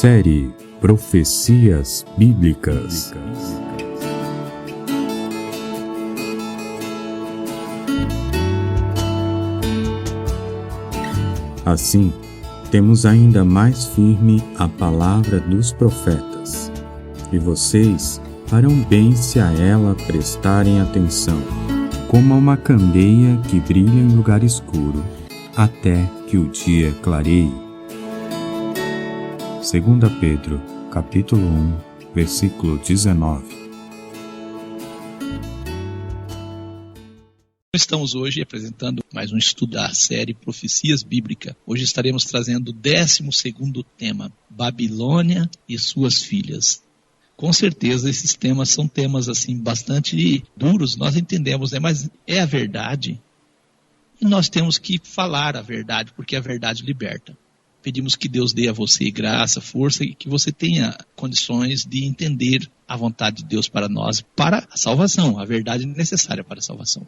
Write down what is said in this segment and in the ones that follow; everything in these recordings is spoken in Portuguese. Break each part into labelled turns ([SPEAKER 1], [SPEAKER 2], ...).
[SPEAKER 1] Série Profecias Bíblicas. Assim, temos ainda mais firme a palavra dos profetas, e vocês farão bem se a ela prestarem atenção, como a uma candeia que brilha em lugar escuro, até que o dia clareie. 2 Pedro, capítulo 1, versículo 19.
[SPEAKER 2] Estamos hoje apresentando mais um estudo da série Profecias Bíblicas. Hoje estaremos trazendo o 12º tema, Babilônia e suas filhas. Com certeza esses temas são temas assim bastante duros, nós entendemos, né? Mas é a verdade. E nós temos que falar a verdade, porque a verdade liberta. Pedimos que Deus dê a você graça, força e que você tenha condições de entender a vontade de Deus para nós, para a salvação, a verdade necessária para a salvação.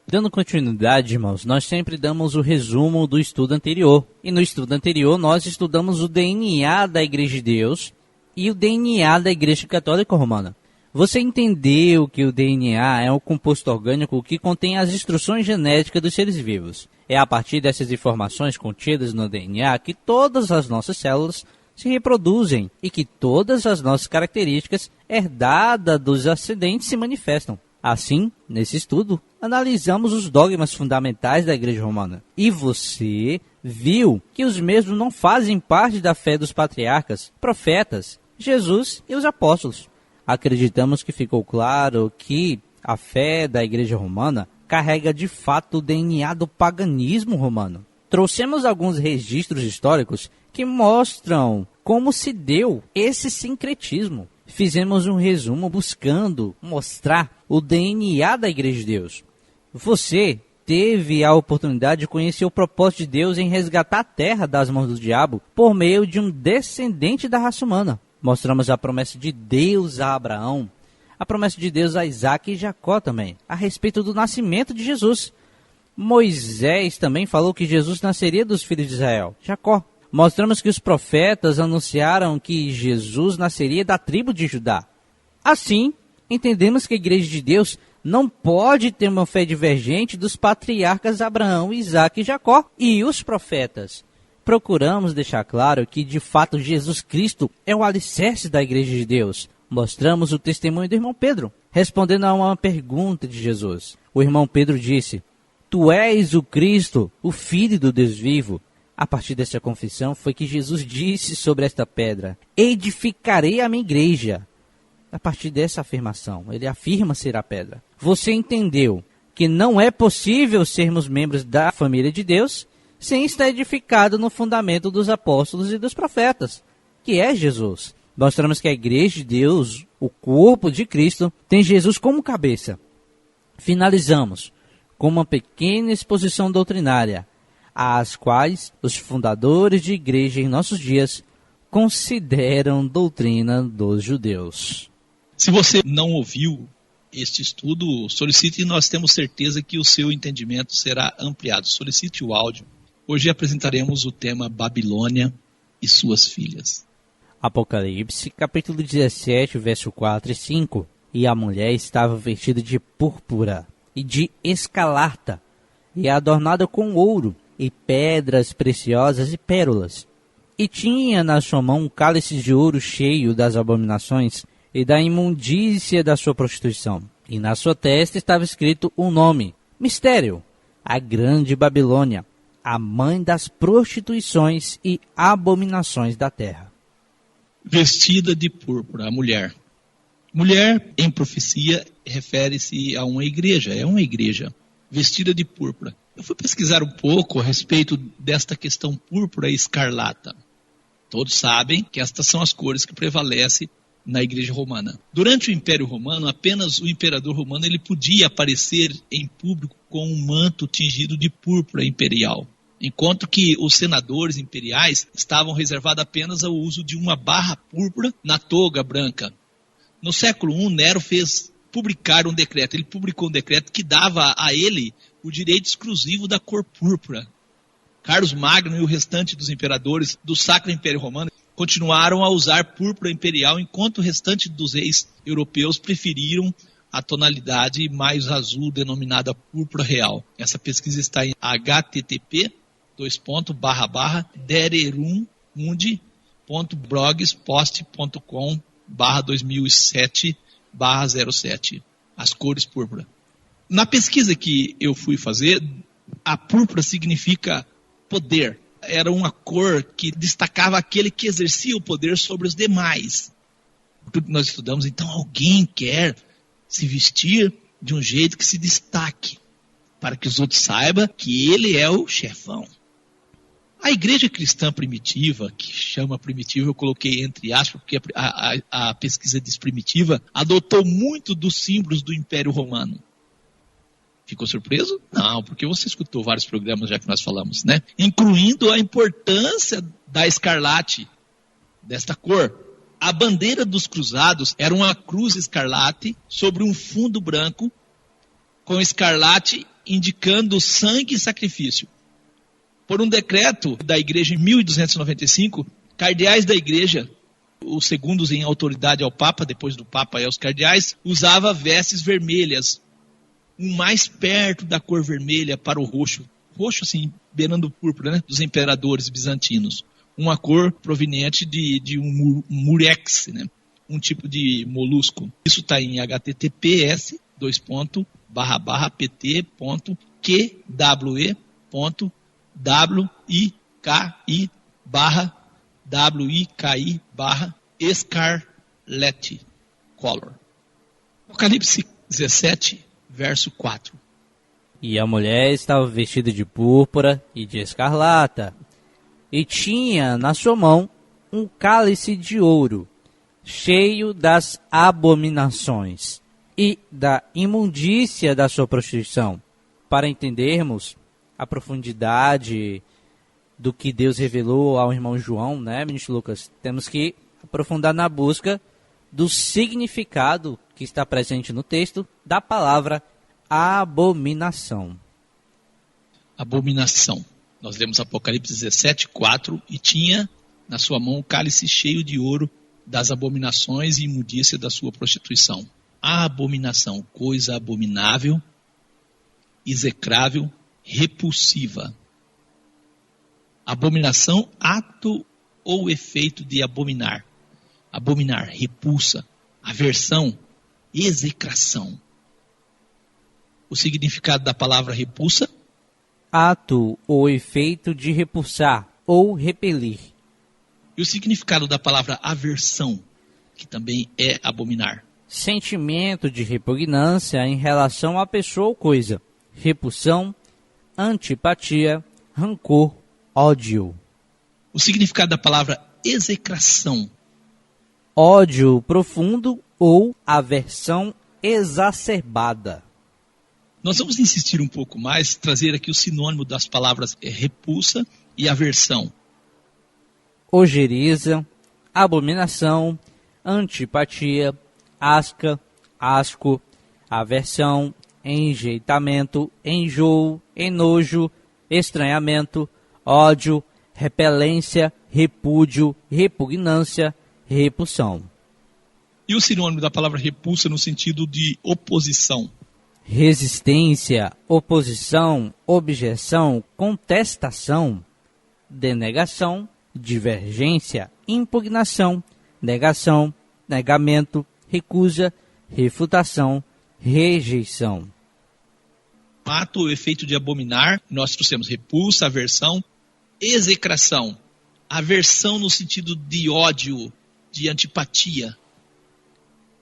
[SPEAKER 3] Dando continuidade, irmãos, nós sempre damos o resumo do estudo anterior. E no estudo anterior nós estudamos o DNA da Igreja de Deus e o DNA da Igreja Católica Romana. Você entendeu que o DNA é um composto orgânico que contém as instruções genéticas dos seres vivos. É a partir dessas informações contidas no DNA que todas as nossas células se reproduzem e que todas as nossas características herdadas dos ascendentes se manifestam. Assim, nesse estudo, analisamos os dogmas fundamentais da Igreja Romana. E você viu que os mesmos não fazem parte da fé dos patriarcas, profetas, Jesus e os apóstolos. Acreditamos que ficou claro que a fé da Igreja Romana carrega de fato o DNA do paganismo romano. Trouxemos alguns registros históricos que mostram como se deu esse sincretismo. Fizemos um resumo buscando mostrar o DNA da Igreja de Deus. Você teve a oportunidade de conhecer o propósito de Deus em resgatar a terra das mãos do diabo por meio de um descendente da raça humana. Mostramos a promessa de Deus a Abraão, a promessa de Deus a Isaac e Jacó também, a respeito do nascimento de Jesus. Moisés também falou que Jesus nasceria dos filhos de Israel, Jacó. Mostramos que os profetas anunciaram que Jesus nasceria da tribo de Judá. Assim, entendemos que a Igreja de Deus não pode ter uma fé divergente dos patriarcas Abraão, Isaac e Jacó e os profetas. Procuramos deixar claro que, de fato, Jesus Cristo é o alicerce da Igreja de Deus. Mostramos o testemunho do irmão Pedro, respondendo a uma pergunta de Jesus. O irmão Pedro disse: "Tu és o Cristo, o Filho do Deus vivo." A partir dessa confissão foi que Jesus disse sobre esta pedra: "Edificarei a minha igreja." A partir dessa afirmação, ele afirma ser a pedra. Você entendeu que não é possível sermos membros da família de Deus sem estar edificado no fundamento dos apóstolos e dos profetas, que é Jesus. Mostramos que a Igreja de Deus, o corpo de Cristo, tem Jesus como cabeça. Finalizamos com uma pequena exposição doutrinária, as quais os fundadores de igreja em nossos dias consideram doutrina dos judeus.
[SPEAKER 2] Se você não ouviu este estudo, solicite e nós temos certeza que o seu entendimento será ampliado. Solicite o áudio. Hoje apresentaremos o tema Babilônia e suas filhas.
[SPEAKER 3] Apocalipse, capítulo 17, verso 4 e 5. E a mulher estava vestida de púrpura e de escarlata, e adornada com ouro, e pedras preciosas e pérolas. E tinha na sua mão um cálice de ouro cheio das abominações e da imundícia da sua prostituição. E na sua testa estava escrito um nome: Mistério, a grande Babilônia, a mãe das prostituições e abominações da terra.
[SPEAKER 2] Vestida de púrpura, a mulher. Mulher, em profecia, refere-se a uma igreja, é uma igreja, vestida de púrpura. Eu fui pesquisar um pouco a respeito desta questão púrpura e escarlata. Todos sabem que estas são as cores que prevalecem na Igreja Romana. Durante o Império Romano, apenas o imperador romano ele podia aparecer em público com um manto tingido de púrpura imperial. enquanto que os senadores imperiais estavam reservados apenas ao uso de uma barra púrpura na toga branca. No século I, Nero fez publicar um decreto. Ele publicou um decreto que dava a ele o direito exclusivo da cor púrpura. Carlos Magno e o restante dos imperadores do Sacro Império Romano continuaram a usar púrpura imperial, enquanto o restante dos reis europeus preferiram a tonalidade mais azul, denominada púrpura real. Essa pesquisa está em http://dererumundi.blogspot.com/2007/07, as cores púrpura. Na pesquisa que eu fui fazer, a púrpura significa poder. Era uma cor que destacava aquele que exercia o poder sobre os demais. Tudo que nós estudamos, então alguém quer se vestir de um jeito que se destaque, para que os outros saibam que ele é o chefão. A igreja cristã primitiva, que chama primitiva, eu coloquei entre aspas, porque a pesquisa diz primitiva, adotou muito dos símbolos do Império Romano. Ficou surpreso? Não, porque você escutou vários programas já que nós falamos, né? Incluindo a importância da escarlate, desta cor. A bandeira dos cruzados era uma cruz escarlate sobre um fundo branco, com escarlate indicando sangue e sacrifício. Por um decreto da igreja em 1295, cardeais da igreja, os segundos em autoridade ao Papa, depois do Papa aos cardeais, usavam vestes vermelhas, um mais perto da cor vermelha para o roxo. Roxo, assim, beirando o púrpura, né, dos imperadores bizantinos. Uma cor proveniente de um murex, né, um tipo de molusco. Isso está em https://pt.kwi/wiki/escarlet color. Apocalipse 17, verso 4.
[SPEAKER 3] E a mulher estava vestida de púrpura e de escarlata, e tinha na sua mão um cálice de ouro, cheio das abominações e da imundícia da sua prostituição. Para entendermos a profundidade do que Deus revelou ao irmão João, né, ministro Lucas, temos que aprofundar na busca do significado que está presente no texto da palavra abominação.
[SPEAKER 2] Abominação. Nós lemos Apocalipse 17, 4, e tinha na sua mão um cálice cheio de ouro das abominações e imundícia da sua prostituição. A abominação, coisa abominável, execrável, repulsiva. Abominação, ato ou efeito de abominar. Abominar, repulsa, aversão, execração. O significado da palavra repulsa?
[SPEAKER 3] Ato ou efeito de repulsar ou repelir.
[SPEAKER 2] E o significado da palavra aversão, que também é abominar?
[SPEAKER 3] Sentimento de repugnância em relação à pessoa ou coisa. Repulsão, antipatia, rancor, ódio.
[SPEAKER 2] O significado da palavra execração?
[SPEAKER 3] Ódio profundo ou aversão exacerbada.
[SPEAKER 2] Nós vamos insistir um pouco mais, trazer aqui o sinônimo das palavras repulsa e aversão.
[SPEAKER 3] Ojeriza, abominação, antipatia, asca, asco, aversão, enjeitamento, enjoo, enojo, estranhamento, ódio, repelência, repúdio, repugnância, repulsão.
[SPEAKER 2] E o sinônimo da palavra repulsa no sentido de oposição?
[SPEAKER 3] Resistência, oposição, objeção, contestação, denegação, divergência, impugnação, negação, negamento, recusa, refutação, rejeição.
[SPEAKER 2] Ato ou efeito de abominar, nós trouxemos repulsa, aversão, execração. Aversão no sentido de ódio, de antipatia.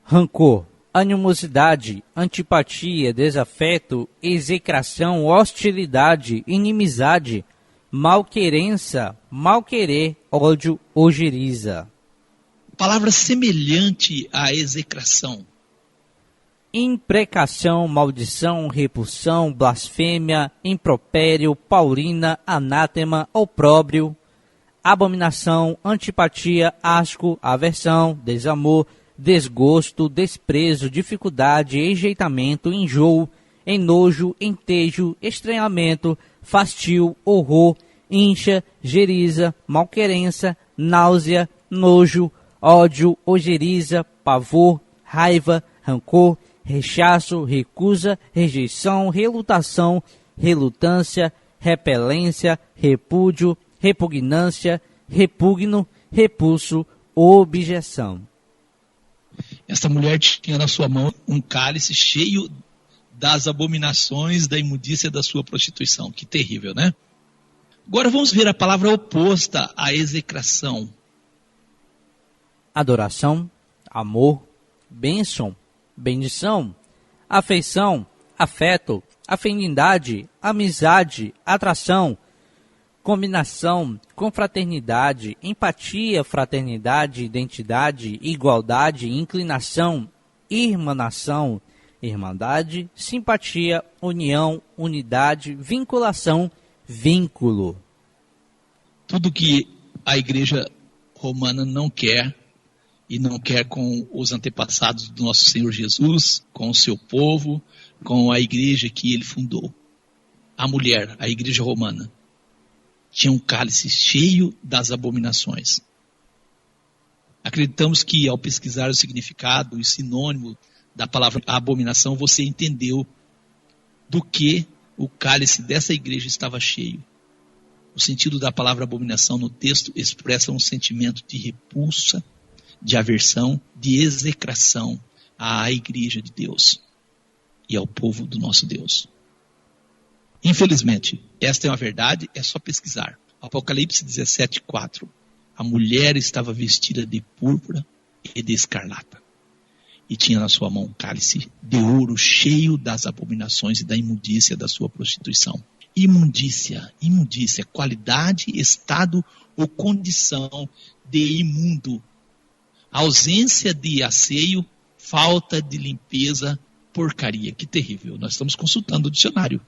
[SPEAKER 3] Rancor, animosidade, antipatia, desafeto, execração, hostilidade, inimizade, malquerença, malquerer, ódio, ojeriza.
[SPEAKER 2] Palavra semelhante à execração.
[SPEAKER 3] imprecação, maldição, repulsão, blasfêmia, impropério, paulina, anátema, opróbrio, abominação, antipatia, asco, aversão, desamor, desgosto, desprezo, dificuldade, enjeitamento, enjoo, enojo, entejo, estranhamento, fastio, horror, incha, geriza, malquerença, náusea, nojo, ódio, ojeriza, pavor, raiva, rancor, rechaço, recusa, rejeição, relutação, relutância, repelência, repúdio, repugnância, repugno, repulso, objeção.
[SPEAKER 2] Esta mulher tinha na sua mão um cálice cheio das abominações da imundícia da sua prostituição. Que terrível, né? Agora vamos ver a palavra oposta à execração.
[SPEAKER 3] Adoração, amor, bênção, bendição, afeição, afeto, afinidade, amizade, atração, combinação, confraternidade, empatia, fraternidade, identidade, igualdade, inclinação, irmanação, irmandade, simpatia, união, unidade, vinculação, vínculo.
[SPEAKER 2] Tudo que a igreja romana não quer, e não quer com os antepassados do nosso Senhor Jesus, com o seu povo, com a igreja que ele fundou. A mulher, a igreja romana, tinha um cálice cheio das abominações. Acreditamos que ao pesquisar o significado e sinônimo da palavra abominação, você entendeu do que o cálice dessa igreja estava cheio. O sentido da palavra abominação no texto expressa um sentimento de repulsa, de aversão, de execração à igreja de Deus e ao povo do nosso Deus. Infelizmente, esta é uma verdade, é só pesquisar. Apocalipse 17:4. A mulher estava vestida de púrpura e de escarlata, e tinha na sua mão um cálice de ouro cheio das abominações e da imundícia da sua prostituição. Imundícia, qualidade, estado ou condição de imundo. Ausência de asseio, falta de limpeza, porcaria. Que terrível. Nós estamos consultando o dicionário.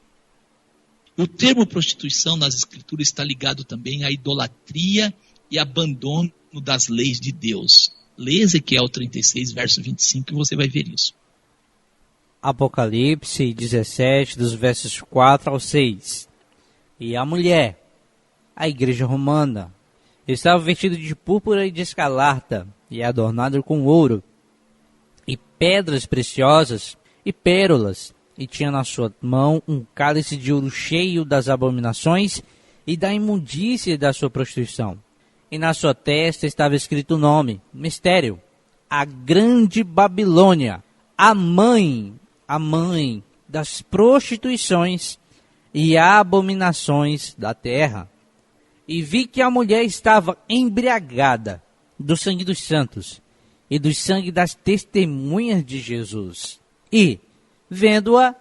[SPEAKER 2] O termo prostituição nas escrituras está ligado também à idolatria e abandono das leis de Deus. Lê Ezequiel 36, verso 25, e você vai ver isso.
[SPEAKER 3] Apocalipse 17, dos versos 4 ao 6. E a mulher, a igreja romana, estava vestida de púrpura e de escarlata, e adornada com ouro, e pedras preciosas, e pérolas, e tinha na sua mão um cálice de ouro cheio das abominações e da imundícia da sua prostituição. E na sua testa estava escrito o nome, mistério, a grande Babilônia, a mãe das prostituições e abominações da terra. E vi que a mulher estava embriagada do sangue dos santos e do sangue das testemunhas de Jesus. E, vendo-a,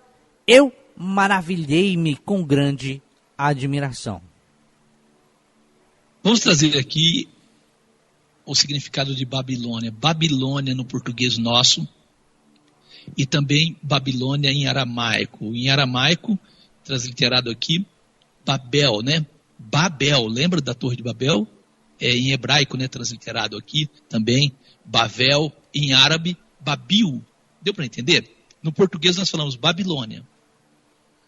[SPEAKER 3] eu maravilhei-me com grande admiração.
[SPEAKER 2] Vamos trazer aqui o significado de Babilônia. Babilônia no português nosso e também Babilônia em aramaico. Em aramaico, transliterado aqui, Babel, né? Babel, lembra da Torre de Babel? Em hebraico, né, transliterado aqui também, Bavel, em árabe, Babil. Deu para entender? No português nós falamos Babilônia.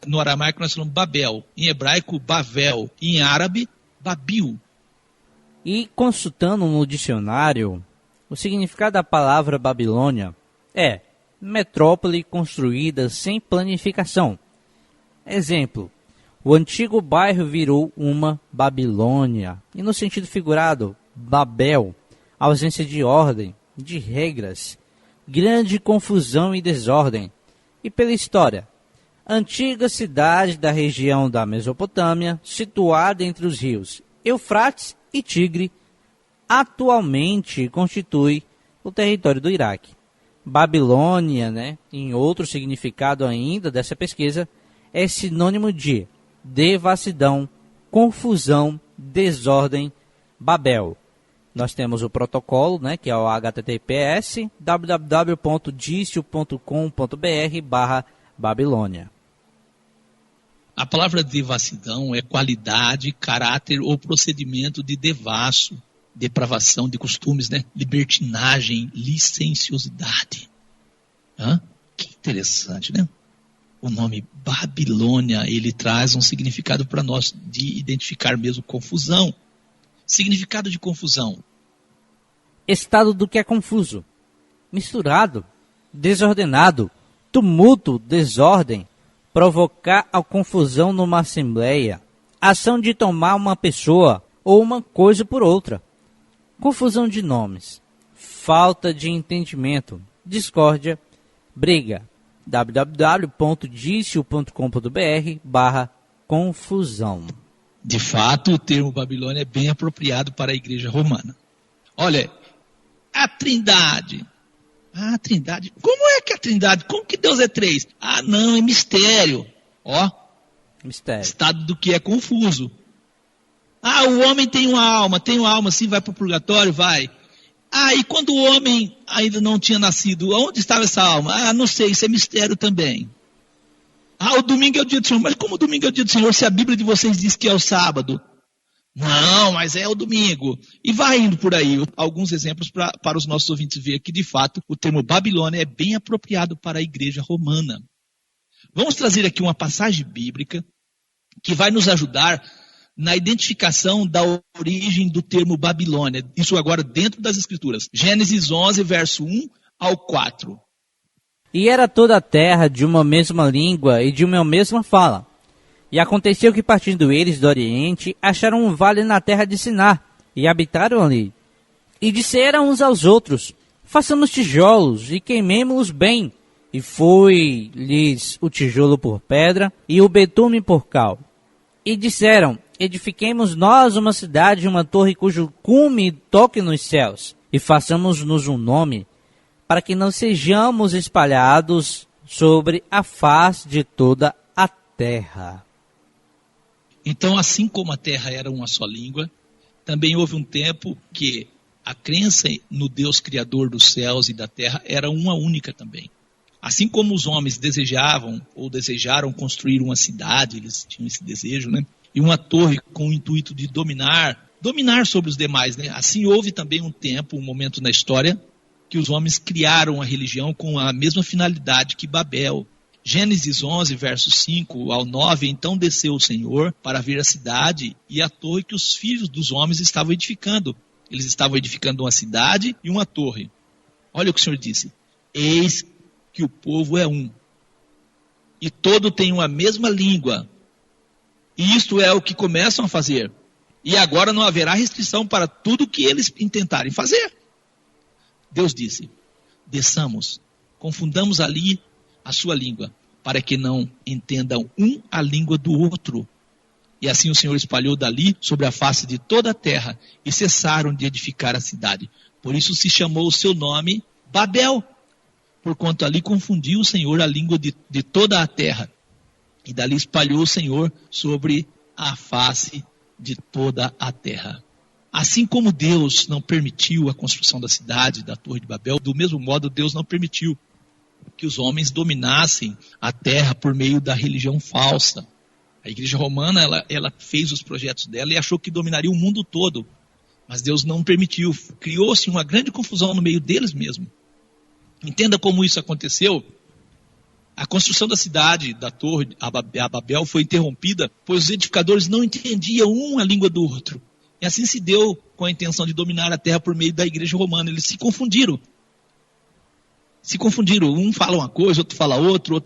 [SPEAKER 2] No aramaico nós falamos Babel. Em hebraico, Bavel. Em árabe, Babil.
[SPEAKER 3] E consultando no dicionário, o significado da palavra Babilônia é metrópole construída sem planificação. Exemplo, o antigo bairro virou uma Babilônia. E no sentido figurado, Babel, ausência de ordem, de regras, grande confusão e desordem. E pela história, antiga cidade da região da Mesopotâmia, situada entre os rios Eufrates e Tigre, atualmente constitui o território do Iraque. Babilônia, né, em outro significado ainda dessa pesquisa, é sinônimo de devassidão, confusão, desordem, Babel. Nós temos o protocolo, né, que é o https www.dicio.com.br/Babilônia.
[SPEAKER 2] A palavra devassidão é qualidade, caráter ou procedimento de devasso, depravação de costumes, né? Libertinagem, licenciosidade. Que interessante, né? O nome Babilônia, ele traz um significado para nós de identificar mesmo confusão. Significado de confusão.
[SPEAKER 3] Estado do que é confuso, misturado, desordenado, tumulto, desordem, provocar a confusão numa assembleia, ação de tomar uma pessoa ou uma coisa por outra, confusão de nomes, falta de entendimento, discórdia, briga. www.dicio.com.br/confusão.
[SPEAKER 2] De fato, o termo Babilônia é bem apropriado para a igreja romana. Olha, a Trindade. A Trindade. Como é que é a Trindade? Como que Deus é três? Não, é mistério.
[SPEAKER 3] Mistério.
[SPEAKER 2] Estado do que é confuso. O homem tem uma alma, sim, vai para o purgatório, vai. E quando o homem ainda não tinha nascido, onde estava essa alma? Não sei, isso é mistério também. O domingo é o dia do Senhor. Mas como o domingo é o dia do Senhor, se a Bíblia de vocês diz que é o sábado? Não, mas é o domingo. E vai indo por aí. Alguns exemplos para os nossos ouvintes ver que, de fato, o termo Babilônia é bem apropriado para a igreja romana. Vamos trazer aqui uma passagem bíblica que vai nos ajudar na identificação da origem do termo Babilônia. Isso agora dentro das Escrituras. Gênesis 11, verso 1 ao 4.
[SPEAKER 3] E era toda a terra de uma mesma língua e de uma mesma fala. E aconteceu que, partindo eles do Oriente, acharam um vale na terra de Siná, e habitaram ali. E disseram uns aos outros: façamos tijolos, e queimemo-os bem. E foi-lhes o tijolo por pedra, e o betume por cal. E disseram: edifiquemos nós uma cidade, uma torre cujo cume toque nos céus, e façamos-nos um nome, para que não sejamos espalhados sobre a face de toda a terra.
[SPEAKER 2] Então, assim como a terra era uma só língua, também houve um tempo que a crença no Deus Criador dos céus e da terra era uma única também. Assim como os homens desejavam ou desejaram construir uma cidade, eles tinham esse desejo, né? E uma torre com o intuito de dominar sobre os demais, né? Assim houve também um tempo, um momento na história, que os homens criaram a religião com a mesma finalidade que Babel. Gênesis 11, versos 5 ao 9, então desceu o Senhor para ver a cidade e a torre que os filhos dos homens estavam edificando. Eles estavam edificando uma cidade e uma torre. Olha o que o Senhor disse: eis que o povo é um, e todo tem uma mesma língua. E isto é o que começam a fazer. E agora não haverá restrição para tudo que eles intentarem fazer. Deus disse: desçamos, confundamos ali a sua língua, para que não entendam um a língua do outro. E assim o Senhor espalhou dali sobre a face de toda a terra, e cessaram de edificar a cidade. Por isso se chamou o seu nome Babel, porquanto ali confundiu o Senhor a língua de toda a terra. E dali espalhou o Senhor sobre a face de toda a terra. Assim como Deus não permitiu a construção da cidade, da Torre de Babel, do mesmo modo Deus não permitiu que os homens dominassem a terra por meio da religião falsa. A igreja romana, ela fez os projetos dela e achou que dominaria o mundo todo. Mas Deus não permitiu. Criou-se uma grande confusão no meio deles mesmo. Entenda como isso aconteceu. A construção da cidade, da torre, a Babel, foi interrompida, pois os edificadores não entendiam a língua do outro. E assim se deu com a intenção de dominar a terra por meio da igreja romana. Eles se confundiram. Um fala uma coisa, outro fala outro,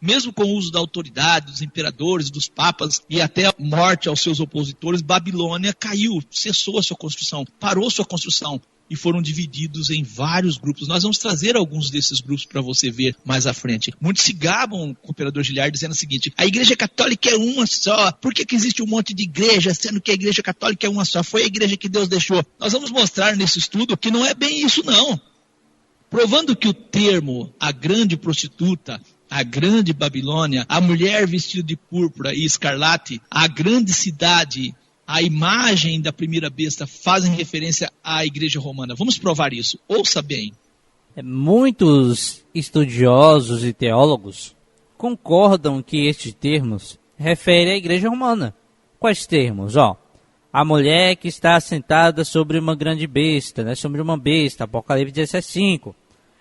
[SPEAKER 2] mesmo com o uso da autoridade, dos imperadores, dos papas e até a morte aos seus opositores. Babilônia caiu, cessou a sua construção, parou sua construção e foram divididos em vários grupos. Nós vamos trazer alguns desses grupos para você ver mais à frente. Muitos se gabam com o imperador Giliard dizendo o seguinte: a igreja católica é uma só, por que existe um monte de igreja, sendo que a igreja católica é uma só? Foi a igreja que Deus deixou. Nós vamos mostrar nesse estudo que não é bem isso não. Provando que o termo, a grande prostituta, a grande Babilônia, a mulher vestida de púrpura e escarlate, a grande cidade a imagem da primeira besta fazem referência à Igreja Romana. Vamos provar isso. Ouça bem.
[SPEAKER 3] Muitos estudiosos e teólogos concordam que estes termos referem à Igreja Romana. Quais termos? A mulher que está sentada sobre uma grande besta, sobre uma besta, Apocalipse 17:5.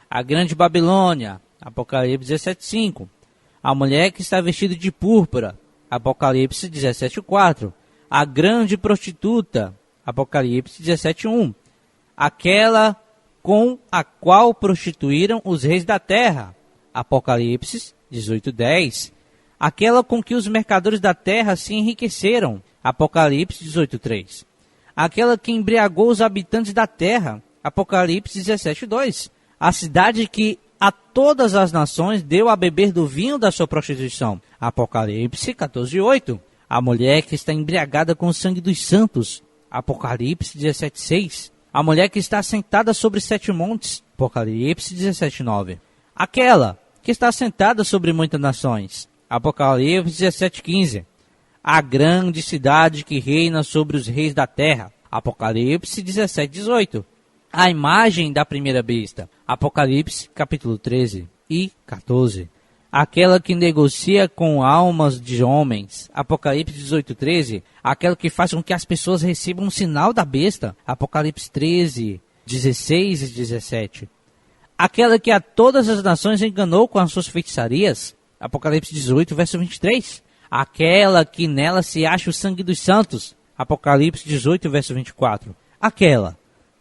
[SPEAKER 3] A grande Babilônia, Apocalipse 17:5. A mulher que está vestida de púrpura, Apocalipse 17:4. A grande prostituta, Apocalipse 17:1. Aquela com a qual prostituíram os reis da terra, Apocalipse 18:10. Aquela com que os mercadores da terra se enriqueceram, Apocalipse 18:3. Aquela que embriagou os habitantes da terra, Apocalipse 17:2. A cidade que a todas as nações deu a beber do vinho da sua prostituição, Apocalipse 14:8. A mulher que está embriagada com o sangue dos santos, Apocalipse 17:6. A mulher que está sentada sobre 7 montes, Apocalipse 17:9. Aquela que está sentada sobre muitas nações, Apocalipse 17:15. A grande cidade que reina sobre os reis da terra, Apocalipse 17:18. A imagem da primeira besta, Apocalipse capítulo 13 e 14. Aquela que negocia com almas de homens, Apocalipse 18:13. Aquela que faz com que as pessoas recebam um sinal da besta, Apocalipse 13, 16 e 17. Aquela que a todas as nações enganou com as suas feitiçarias, Apocalipse 18, verso 23. Aquela que nela se acha o sangue dos santos, Apocalipse 18, verso 24. Aquela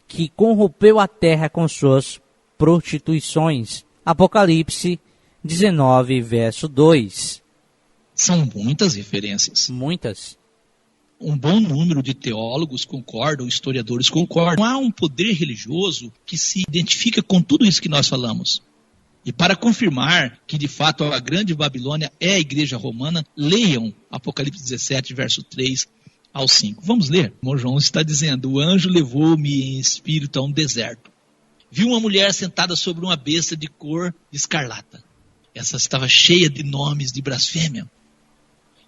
[SPEAKER 3] que corrompeu a terra com suas prostituições, Apocalipse 19, verso 2.
[SPEAKER 2] São muitas referências.
[SPEAKER 3] Muitas.
[SPEAKER 2] Um bom número de teólogos concordam, historiadores concordam. Há um poder religioso que se identifica com tudo isso que nós falamos. E para confirmar que de fato a grande Babilônia é a Igreja Romana, leiam Apocalipse 17, verso 3 ao 5. Vamos ler? O irmão João está dizendo: o anjo levou-me em espírito a um deserto. Vi uma mulher sentada sobre uma besta de cor de escarlata. Essa estava cheia de nomes de blasfêmia.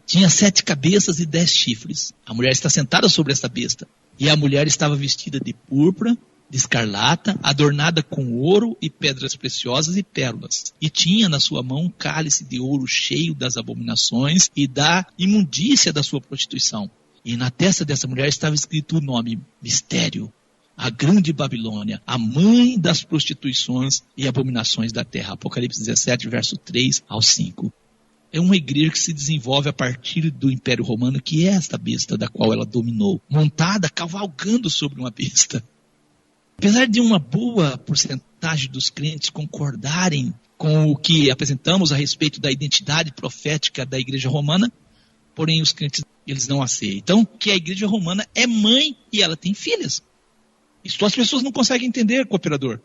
[SPEAKER 2] Tinha 7 cabeças e 10 chifres. A mulher está sentada sobre essa besta. E a mulher estava vestida de púrpura, de escarlata, adornada com ouro e pedras preciosas e pérolas. E tinha na sua mão um cálice de ouro cheio das abominações e da imundícia da sua prostituição. E na testa dessa mulher estava escrito o nome: Mistério, a grande Babilônia, a mãe das prostituições e abominações da terra. Apocalipse 17, verso 3 ao 5. É uma igreja que se desenvolve a partir do Império Romano, que é esta besta da qual ela dominou, montada, cavalgando sobre uma besta. Apesar de uma boa porcentagem dos crentes concordarem com o que apresentamos a respeito da identidade profética da Igreja Romana, porém os crentes eles não aceitam que a Igreja Romana é mãe e ela tem filhas. Isso as pessoas não conseguem entender, cooperador.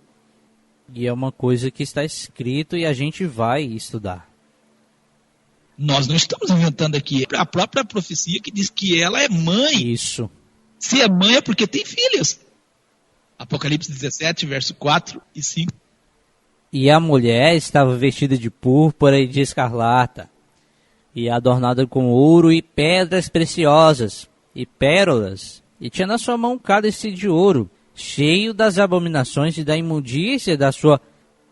[SPEAKER 3] E é uma coisa que está escrito e a gente vai estudar.
[SPEAKER 2] Nós não estamos inventando aqui. A própria profecia que diz que ela é mãe.
[SPEAKER 3] Isso.
[SPEAKER 2] Se é mãe é porque tem filhas. Apocalipse 17, verso 4 e 5.
[SPEAKER 3] E a mulher estava vestida de púrpura e de escarlata, e adornada com ouro e pedras preciosas, e pérolas, e tinha na sua mão um cálice de ouro, cheio das abominações e da imundícia da sua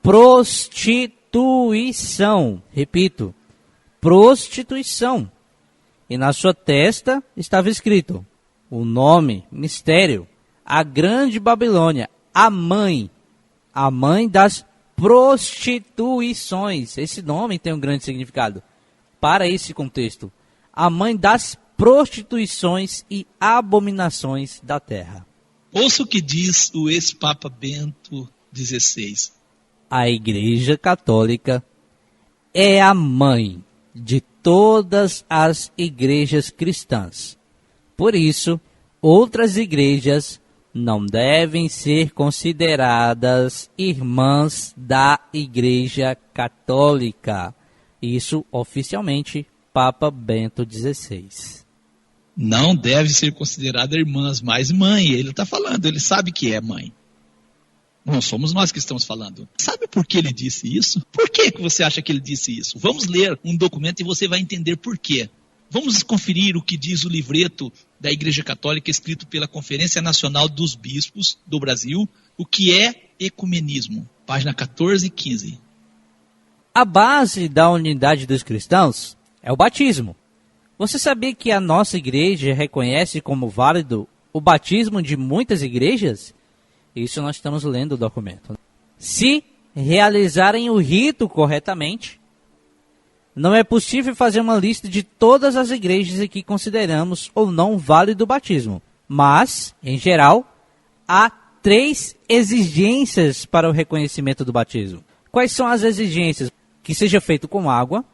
[SPEAKER 3] prostituição. Repito, prostituição. E na sua testa estava escrito o nome, mistério, a grande Babilônia, a mãe das prostituições. Esse nome tem um grande significado para esse contexto. A mãe das prostituições e abominações da terra.
[SPEAKER 2] Ouça o que diz o ex-papa Bento XVI.
[SPEAKER 3] A Igreja Católica é a mãe de todas as igrejas cristãs. Por isso, outras igrejas não devem ser consideradas irmãs da Igreja Católica. Isso oficialmente, Papa Bento XVI.
[SPEAKER 2] Não deve ser considerada irmãs, mas mãe. Ele está falando, ele sabe que é mãe. Não somos nós que estamos falando. Sabe por que ele disse isso? Por que você acha que ele disse isso? Vamos ler um documento e você vai entender por quê. Vamos conferir o que diz o livreto da Igreja Católica, escrito pela Conferência Nacional dos Bispos do Brasil, o que é ecumenismo, página 14 e 15.
[SPEAKER 3] A base da unidade dos cristãos é o batismo. Você sabia que a nossa igreja reconhece como válido o batismo de muitas igrejas? Isso nós estamos lendo o documento. Se realizarem o rito corretamente, não é possível fazer uma lista de todas as igrejas em que consideramos ou não válido o batismo. Mas, em geral, há 3 exigências para o reconhecimento do batismo. Quais são as exigências? Que seja feito com água,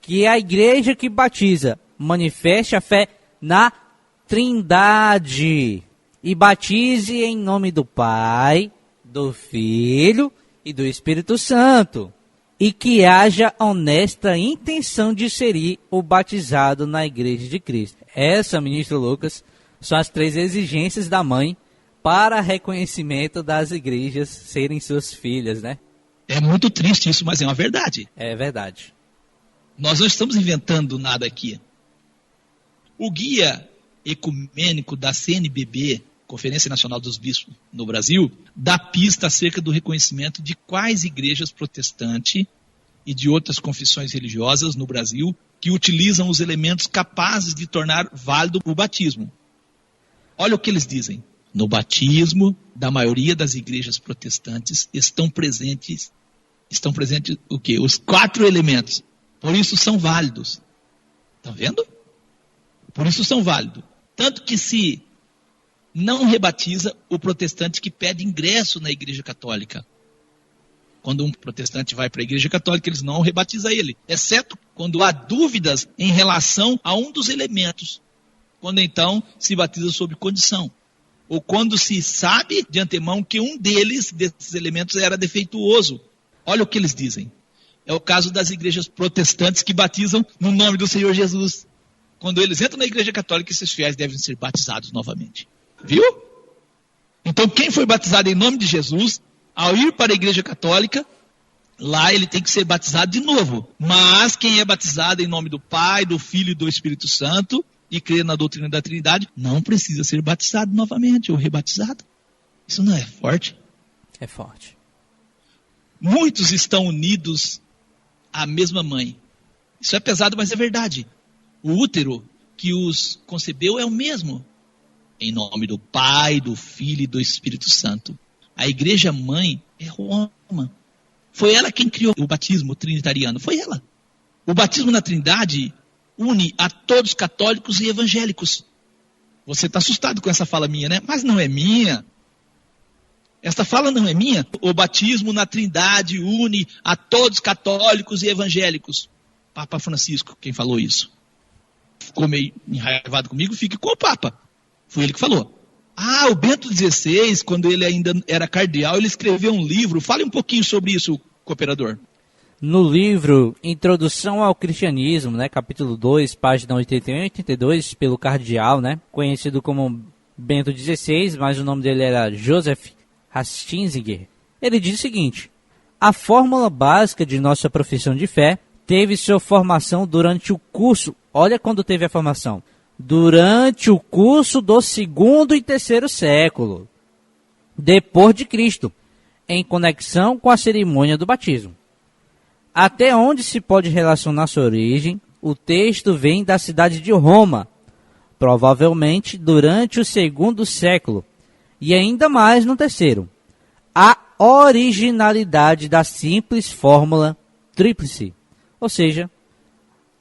[SPEAKER 3] que a igreja que batiza manifeste a fé na Trindade e batize em nome do Pai, do Filho e do Espírito Santo, e que haja honesta intenção de inserir o batizado na igreja de Cristo. Essa, ministro Lucas, são as 3 exigências da mãe para reconhecimento das igrejas serem suas filhas, né?
[SPEAKER 2] É muito triste isso, mas é uma verdade.
[SPEAKER 3] É verdade.
[SPEAKER 2] Nós não estamos inventando nada aqui. O guia ecumênico da CNBB, Conferência Nacional dos Bispos no Brasil, dá pista acerca do reconhecimento de quais igrejas protestantes e de outras confissões religiosas no Brasil que utilizam os elementos capazes de tornar válido o batismo. Olha o que eles dizem. No batismo da maioria das igrejas protestantes estão presentes o quê? Os 4 elementos. Por isso são válidos. Está vendo? Por isso são válidos. Tanto que se não rebatiza o protestante que pede ingresso na igreja católica. Quando um protestante vai para a igreja católica, eles não rebatizam ele. Exceto quando há dúvidas em relação a um dos elementos. Quando então se batiza sob condição. Ou quando se sabe de antemão que um desses elementos era defeituoso. Olha o que eles dizem. É o caso das igrejas protestantes que batizam no nome do Senhor Jesus. Quando eles entram na igreja católica, esses fiéis devem ser batizados novamente. Viu? Então quem foi batizado em nome de Jesus, ao ir para a igreja católica, lá ele tem que ser batizado de novo. Mas quem é batizado em nome do Pai, do Filho e do Espírito Santo, e crê na doutrina da Trindade, não precisa ser batizado novamente ou rebatizado. Isso não é forte?
[SPEAKER 3] É forte.
[SPEAKER 2] Muitos estão unidos à mesma mãe. Isso é pesado, mas é verdade. O útero que os concebeu é o mesmo. Em nome do Pai, do Filho e do Espírito Santo. A igreja mãe é Roma. Foi ela quem criou o batismo trinitariano. Foi ela. O batismo na Trindade une a todos católicos e evangélicos. Você está assustado com essa fala minha, né? Mas não é minha. Esta fala não é minha. O batismo na Trindade une a todos católicos e evangélicos. Papa Francisco, quem falou isso. Ficou meio enraivado comigo, fique com o Papa. Foi ele que falou. O Bento XVI, quando ele ainda era cardeal, ele escreveu um livro. Fale um pouquinho sobre isso, cooperador.
[SPEAKER 3] No livro Introdução ao Cristianismo, né, capítulo 2, página 81 e 82, pelo cardeal, né, conhecido como Bento XVI, mas o nome dele era Joseph Ratzinger, ele diz o seguinte: a fórmula básica de nossa profissão de fé teve sua formação durante o curso, olha quando teve a formação, durante o curso do 2º e 3º século, depois de Cristo, em conexão com a cerimônia do batismo. Até onde se pode relacionar sua origem, o texto vem da cidade de Roma, provavelmente durante o 2º século, e ainda mais no 3º. A originalidade da simples fórmula tríplice, ou seja,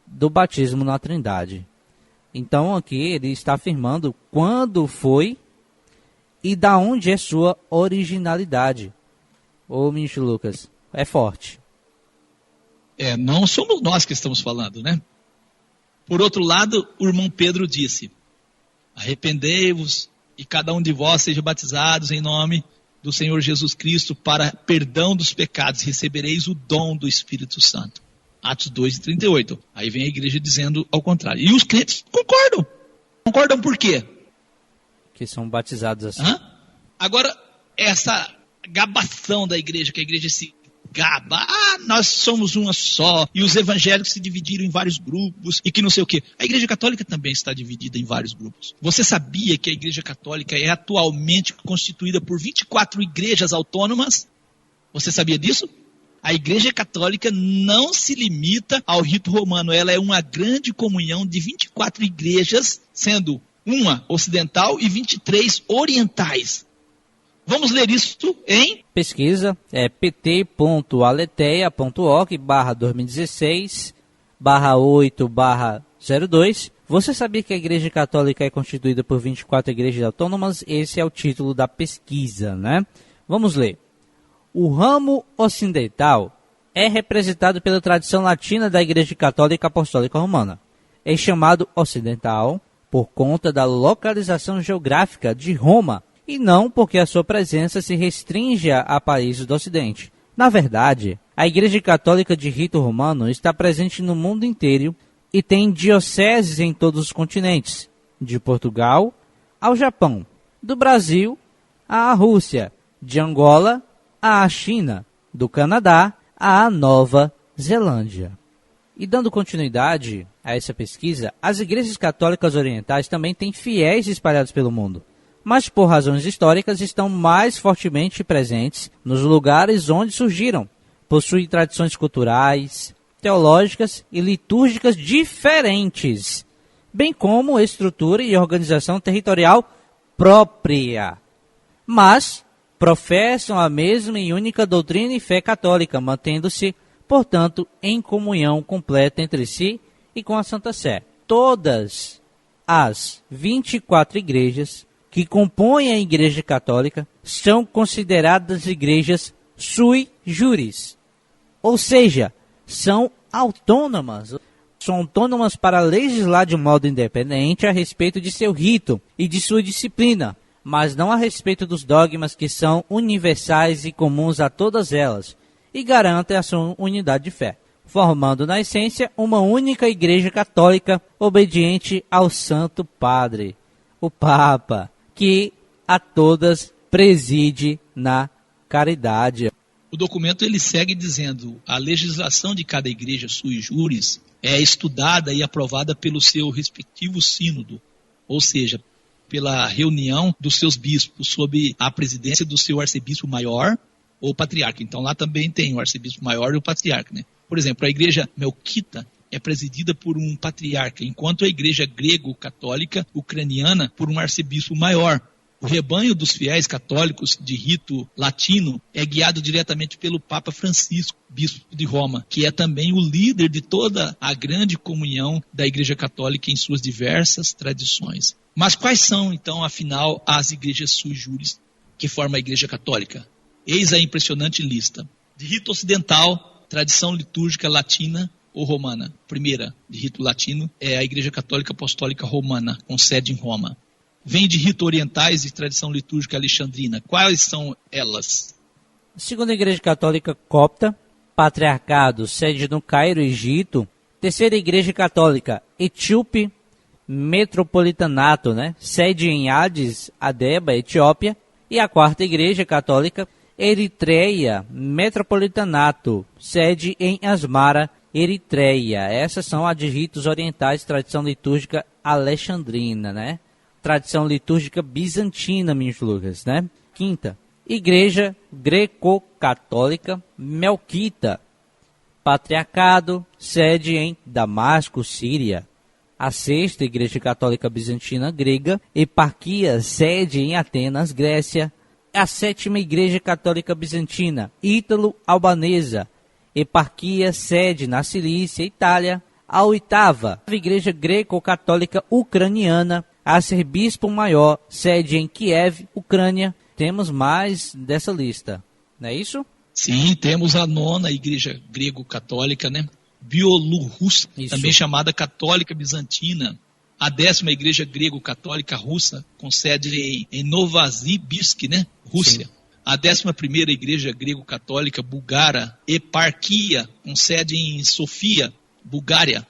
[SPEAKER 3] do batismo na Trindade. Então aqui ele está afirmando quando foi e da onde é sua originalidade. Ô, ministro Lucas, é forte.
[SPEAKER 2] Não somos nós que estamos falando, né? Por outro lado, o irmão Pedro disse: arrependei-vos e cada um de vós seja batizados em nome do Senhor Jesus Cristo para perdão dos pecados, recebereis o dom do Espírito Santo. Atos 2:38. Aí vem a igreja dizendo ao contrário. E os crentes concordam. Concordam por quê?
[SPEAKER 3] Que são batizados assim.
[SPEAKER 2] Agora, essa gabação da igreja, que a igreja se gaba, nós somos uma só, e os evangélicos se dividiram em vários grupos, e que não sei o quê. A Igreja Católica também está dividida em vários grupos. Você sabia que a Igreja Católica é atualmente constituída por 24 igrejas autônomas? Você sabia disso? A Igreja Católica não se limita ao rito romano, ela é uma grande comunhão de 24 igrejas, sendo uma ocidental e 23 orientais. Vamos ler isso em
[SPEAKER 3] pesquisa, pt.aletheia.org/2016/8/02. Você sabia que a Igreja Católica é constituída por 24 igrejas autônomas? Esse é o título da pesquisa, né? Vamos ler. O ramo ocidental é representado pela tradição latina da Igreja Católica Apostólica Romana. É chamado ocidental por conta da localização geográfica de Roma e não porque a sua presença se restringe a países do Ocidente. Na verdade, a Igreja Católica de rito romano está presente no mundo inteiro e tem dioceses em todos os continentes, de Portugal ao Japão, do Brasil à Rússia, de Angola à China, do Canadá à Nova Zelândia. E dando continuidade a essa pesquisa, as igrejas católicas orientais também têm fiéis espalhados pelo mundo, mas por razões históricas estão mais fortemente presentes nos lugares onde surgiram. Possuem tradições culturais, teológicas e litúrgicas diferentes, bem como estrutura e organização territorial própria. Mas professam a mesma e única doutrina e fé católica, mantendo-se, portanto, em comunhão completa entre si e com a Santa Sé. Todas as 24 igrejas que compõem a Igreja Católica são consideradas igrejas sui juris, ou seja, são autônomas. São autônomas para legislar de modo independente a respeito de seu rito e de sua disciplina, mas não a respeito dos dogmas que são universais e comuns a todas elas, e garantem a sua unidade de fé, formando na essência uma única Igreja Católica obediente ao Santo Padre, o Papa, que a todas preside na caridade.
[SPEAKER 2] O documento ele segue dizendo: a legislação de cada igreja sui juris é estudada e aprovada pelo seu respectivo sínodo, ou seja, pela reunião dos seus bispos, sob a presidência do seu arcebispo maior ou patriarca. Então lá também tem o arcebispo maior e o patriarca, né? Por exemplo, a igreja melquita é presidida por um patriarca, enquanto a igreja grego-católica ucraniana por um arcebispo maior. O rebanho dos fiéis católicos de rito latino é guiado diretamente pelo Papa Francisco, bispo de Roma, que é também o líder de toda a grande comunhão da Igreja Católica em suas diversas tradições. Mas quais são, então, afinal, as igrejas sui juris que formam a Igreja Católica? Eis a impressionante lista. De rito ocidental, tradição litúrgica latina ou romana. Primeira, de rito latino, é a Igreja Católica Apostólica Romana, com sede em Roma. Vem de rito orientais e tradição litúrgica alexandrina. Quais são elas?
[SPEAKER 3] Segunda Igreja Católica Copta, Patriarcado, sede no Cairo, Egito. Terceira Igreja Católica Etíope, Metropolitanato, sede em Addis Abeba, Etiópia. E a quarta Igreja Católica Eritreia, Metropolitanato, sede em Asmara, Eritreia. Essas são as de ritos orientais, tradição litúrgica alexandrina, Tradição litúrgica bizantina, minhas Lucas, Quinta, Igreja Greco-Católica Melquita, Patriarcado, sede em Damasco, Síria. A sexta Igreja Católica Bizantina Grega, Eparquia, sede em Atenas, Grécia. A sétima Igreja Católica Bizantina Ítalo-Albanesa, Eparquia, sede na Cilícia, Itália. A oitava Igreja Greco-Católica Ucraniana, arcebispo maior, sede em Kiev, Ucrânia. Temos mais dessa lista, não é isso?
[SPEAKER 2] Sim, temos a nona Igreja Grego-Católica, Bielorrussa, também chamada Católica Bizantina. A 10ª Igreja Grego-Católica Russa, com sede em Novosibirsk, Rússia. Sim. A 11ª Igreja Grego-Católica Bulgara, Eparquia, com sede em Sofia, Bulgária.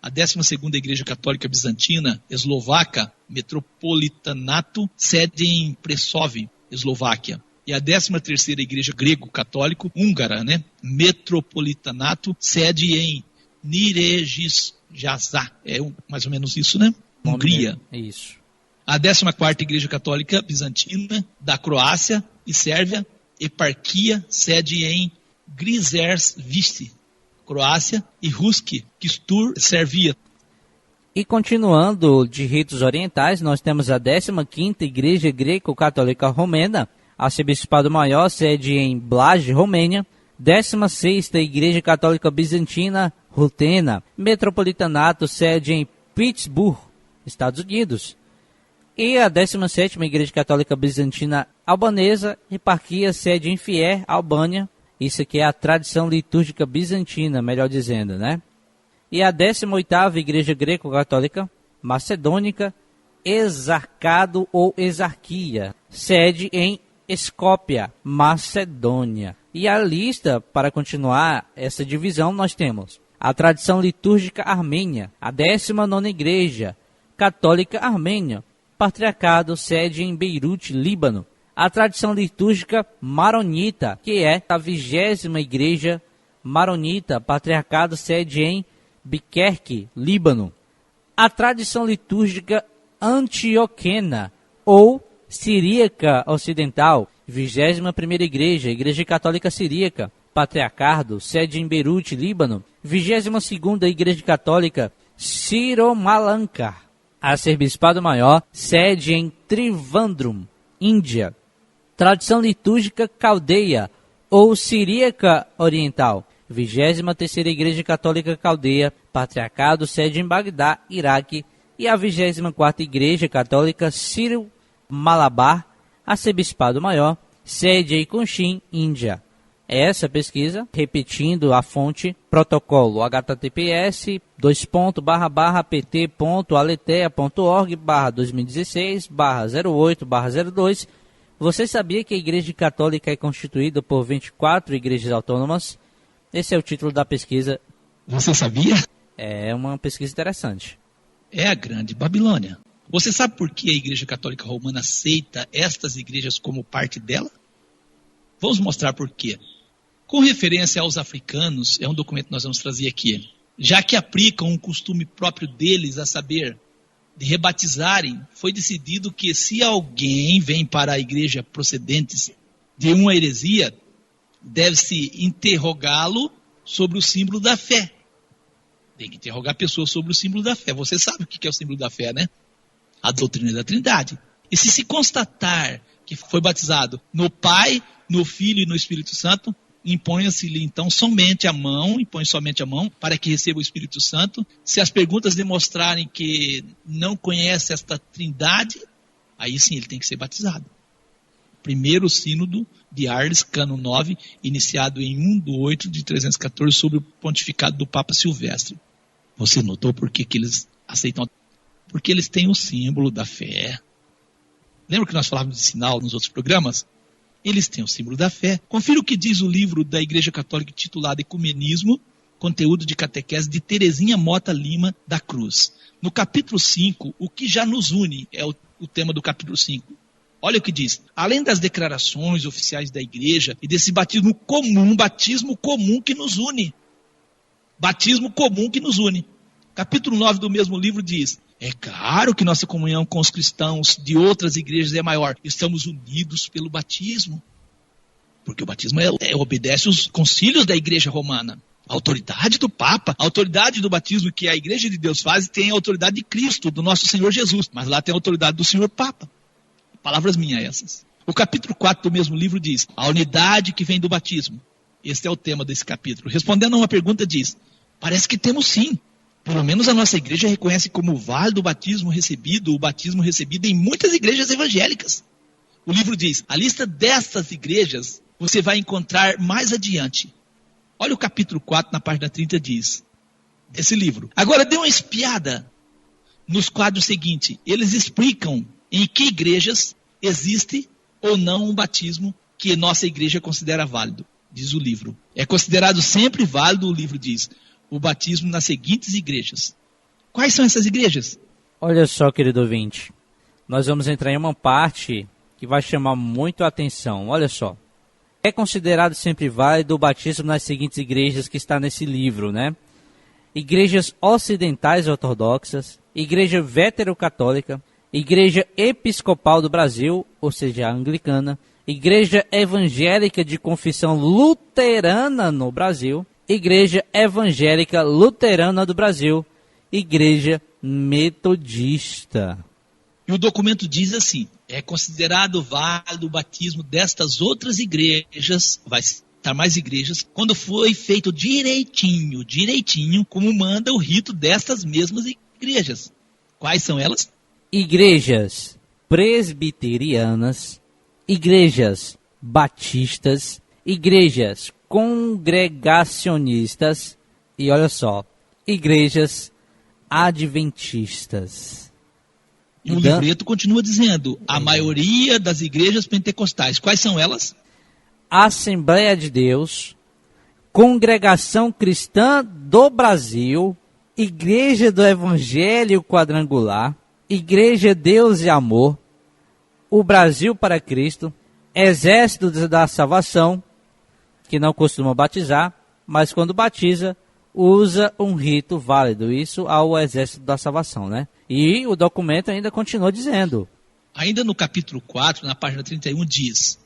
[SPEAKER 2] A 12ª Igreja Católica Bizantina Eslovaca, Metropolitanato, sede em Prešov, Eslováquia. E a 13ª Igreja Grego-Católico Húngara, né? Metropolitanato, sede em Nyíregyháza. É mais ou menos isso, né? Hungria.
[SPEAKER 3] É isso.
[SPEAKER 2] A 14ª Igreja Católica Bizantina da Croácia e Sérvia, eparquia, sede em Grizervice, Croácia, e Ruski, Kistur, Sérvia.
[SPEAKER 3] E continuando de ritos orientais, nós temos a 15ª Igreja Greco-Católica Romena, Arcebispado Maior, sede em Blaj, Romênia. 16ª Igreja Católica Bizantina Rutena, Metropolitanato, sede em Pittsburgh, Estados Unidos. E a 17ª Igreja Católica Bizantina Albanesa, eparquia, sede em Fier, Albânia. Isso aqui é a tradição litúrgica bizantina, melhor dizendo, né? E a 18ª Igreja Greco-Católica Macedônica, Exarcado ou Exarquia, sede em Escópia, Macedônia. E a lista, para continuar essa divisão, nós temos a tradição litúrgica armênia, a 19ª Igreja Católica Armênia, Patriarcado, sede em Beirute, Líbano. A tradição litúrgica maronita, que é a 20ª Igreja Maronita, Patriarcado, sede em Biquerque, Líbano. A tradição litúrgica antioquena ou siríaca ocidental, 21ª Igreja, Igreja Católica Siríaca, Patriarcado, sede em Beirute, Líbano. 22ª Igreja Católica Siromalanka, Arcebispado Maior, sede em Trivandrum, Índia. Tradição litúrgica caldeia ou siríaca oriental, 23ª Igreja Católica Caldeia, Patriarcado, sede em Bagdá, Iraque. E a 24ª Igreja Católica Sírio-Malabar, Arcebispado Maior, sede em Cochin, Índia. Essa pesquisa, repetindo a fonte, protocolo https://pt.aletheia.org/2016/08/02. Você sabia que a Igreja Católica é constituída por 24 igrejas autônomas? Esse é o título da pesquisa.
[SPEAKER 2] Você sabia?
[SPEAKER 3] É uma pesquisa interessante.
[SPEAKER 2] É a Grande Babilônia. Você sabe por que a Igreja Católica Romana aceita estas igrejas como parte dela? Vamos mostrar por quê. Com referência aos africanos, é um documento que nós vamos trazer aqui, já que aplicam um costume próprio deles, a saber, de rebatizarem, foi decidido que se alguém vem para a igreja procedentes de uma heresia, deve-se interrogá-lo sobre o símbolo da fé. Tem que interrogar a pessoa sobre o símbolo da fé. Você sabe o que é o símbolo da fé, né? A doutrina da Trindade. E se constatar que foi batizado no Pai, no Filho e no Espírito Santo, imponha-se-lhe então somente a mão para que receba o Espírito Santo. Se as perguntas demonstrarem que não conhece esta Trindade, aí sim ele tem que ser batizado. Primeiro sínodo de Arles, cano 9, iniciado em 1/8/314, sob o pontificado do Papa Silvestre. Você notou por que eles aceitam? Porque eles têm o símbolo da fé. Lembra que nós falávamos de sinal nos outros programas? Eles têm o símbolo da fé. Confira o que diz o livro da Igreja Católica titulado Ecumenismo, conteúdo de catequese de Terezinha Mota Lima da Cruz. No capítulo 5, o que já nos une é o tema do capítulo 5. Olha o que diz. Além das declarações oficiais da igreja e desse batismo comum que nos une. Batismo comum que nos une. Capítulo 9 do mesmo livro diz: é claro que nossa comunhão com os cristãos de outras igrejas é maior. Estamos unidos pelo batismo. Porque o batismo obedece aos concílios da igreja romana. A autoridade do Papa, a autoridade do batismo que a igreja de Deus faz, tem a autoridade de Cristo, do nosso Senhor Jesus. Mas lá tem a autoridade do Senhor Papa. Palavras minhas essas. O capítulo 4 do mesmo livro diz: a unidade que vem do batismo. Este é o tema desse capítulo. Respondendo a uma pergunta diz: parece que temos sim. Pelo menos a nossa igreja reconhece como válido o batismo recebido em muitas igrejas evangélicas. O livro diz: a lista dessas igrejas você vai encontrar mais adiante. Olha o capítulo 4, na página 30, diz esse livro. Agora dê uma espiada nos quadros seguintes. Eles explicam em que igrejas existe ou não um batismo que nossa igreja considera válido, diz o livro. É considerado sempre válido, o livro diz, o batismo nas seguintes igrejas. Quais são essas igrejas?
[SPEAKER 3] Olha só, querido ouvinte, nós vamos entrar em uma parte que vai chamar muito a atenção. Olha só. É considerado sempre válido o batismo nas seguintes igrejas que está nesse livro, né? Igrejas ocidentais ortodoxas, Igreja Veterocatólica, Igreja Episcopal do Brasil, ou seja, a anglicana, Igreja Evangélica de Confissão Luterana no Brasil, Igreja Evangélica Luterana do Brasil, Igreja Metodista.
[SPEAKER 2] E o documento diz assim: é considerado válido o batismo destas outras igrejas, vai citar mais igrejas, quando foi feito direitinho, como manda o rito destas mesmas igrejas. Quais são elas?
[SPEAKER 3] Igrejas presbiterianas, igrejas batistas, igrejas congregacionistas e, olha só, igrejas adventistas.
[SPEAKER 2] E o livreto continua dizendo, a maioria das igrejas pentecostais, quais são elas?
[SPEAKER 3] Assembleia de Deus, Congregação Cristã do Brasil, Igreja do Evangelho Quadrangular, Igreja Deus e Amor, o Brasil para Cristo, Exército da Salvação, que não costuma batizar, mas quando batiza, usa um rito válido, isso ao Exército da Salvação, né? E o documento ainda continua dizendo.
[SPEAKER 2] Ainda no capítulo 4, na página 31, diz: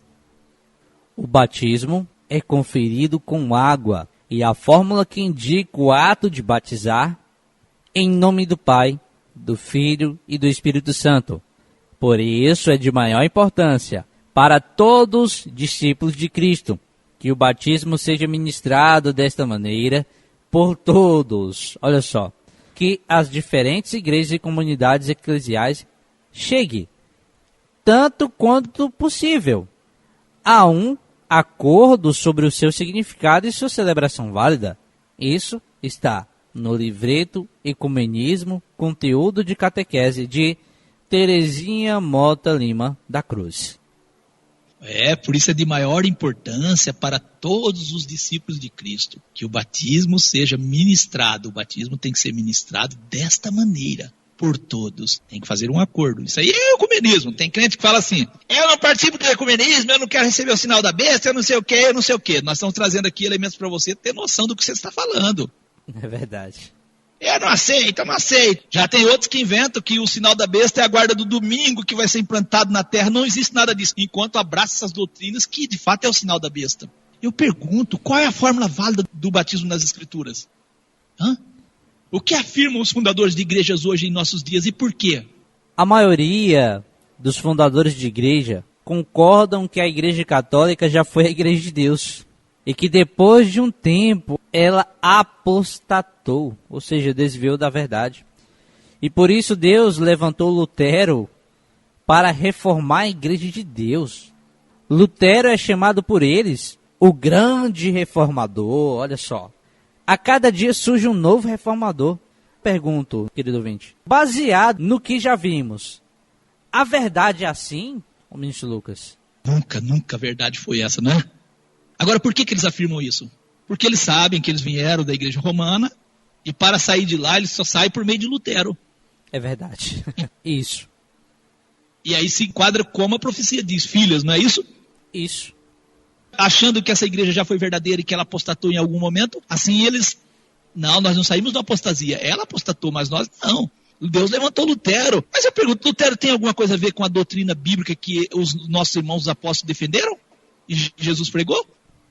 [SPEAKER 3] o batismo é conferido com água, e a fórmula que indica o ato de batizar, em nome do Pai, do Filho e do Espírito Santo. Por isso é de maior importância para todos os discípulos de Cristo que o batismo seja ministrado desta maneira por todos. Olha só, que as diferentes igrejas e comunidades eclesiais chegue, tanto quanto possível, a um acordo sobre o seu significado e sua celebração válida. Isso está no livreto Ecumenismo, conteúdo de catequese de Terezinha Mota Lima da Cruz.
[SPEAKER 2] Por isso é de maior importância para todos os discípulos de Cristo que o batismo seja ministrado. O batismo tem que ser ministrado desta maneira, por todos. Tem que fazer um acordo. Isso aí é ecumenismo. Tem crente que fala assim: eu não participo do ecumenismo, eu não quero receber o sinal da besta, eu não sei o que, eu não sei o que. Nós estamos trazendo aqui elementos para você ter noção do que você está falando.
[SPEAKER 3] É verdade.
[SPEAKER 2] Eu não aceito, eu não aceito. Já tem outros que inventam que o sinal da besta é a guarda do domingo que vai ser implantado na terra. Não existe nada disso. Enquanto abraça essas doutrinas que de fato é o sinal da besta. Eu pergunto, qual é a fórmula válida do batismo nas escrituras? O que afirmam os fundadores de igrejas hoje em nossos dias e por quê?
[SPEAKER 3] A maioria dos fundadores de igreja concordam que a igreja católica já foi a igreja de Deus. E que depois de um tempo ela apostatou, ou seja, desviou da verdade. E por isso Deus levantou Lutero para reformar a igreja de Deus. Lutero é chamado por eles o grande reformador, olha só. A cada dia surge um novo reformador. Pergunto, querido ouvinte, baseado no que já vimos, a verdade é assim, o ministro Lucas?
[SPEAKER 2] Nunca a verdade foi essa, né? Agora, por que eles afirmam isso? Porque eles sabem que eles vieram da igreja romana e para sair de lá eles só saem por meio de Lutero.
[SPEAKER 3] É verdade. Isso.
[SPEAKER 2] E aí se enquadra como a profecia diz, filhas, não é isso?
[SPEAKER 3] Isso.
[SPEAKER 2] Achando que essa igreja já foi verdadeira e que ela apostatou em algum momento, assim eles... Não, nós não saímos da apostasia. Ela apostatou, mas nós não. Deus levantou Lutero. Mas eu pergunto, Lutero tem alguma coisa a ver com a doutrina bíblica que os nossos irmãos os apóstolos defenderam? E Jesus pregou?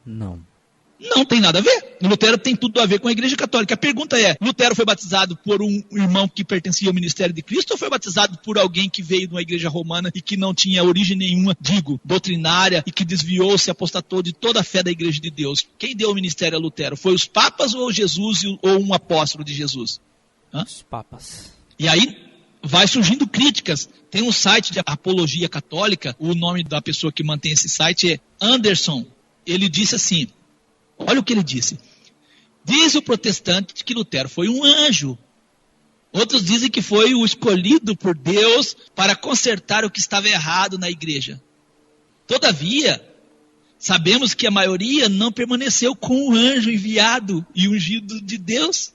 [SPEAKER 3] Não.
[SPEAKER 2] Não tem nada a ver. Lutero tem tudo a ver com a igreja católica. A pergunta é, Lutero foi batizado por um irmão que pertencia ao ministério de Cristo ou foi batizado por alguém que veio de uma igreja romana e que não tinha origem nenhuma, doutrinária, e que desviou-se, apostatou de toda a fé da igreja de Deus? Quem deu o ministério a Lutero? Foi os papas ou Jesus ou um apóstolo de Jesus?
[SPEAKER 3] Os papas.
[SPEAKER 2] E aí vai surgindo críticas. Tem um site de apologia católica, o nome da pessoa que mantém esse site é Anderson. Ele disse assim, olha o que ele disse. Diz o protestante que Lutero foi um anjo. Outros dizem que foi o escolhido por Deus para consertar o que estava errado na igreja. Todavia, sabemos que a maioria não permaneceu com o anjo enviado e ungido de Deus.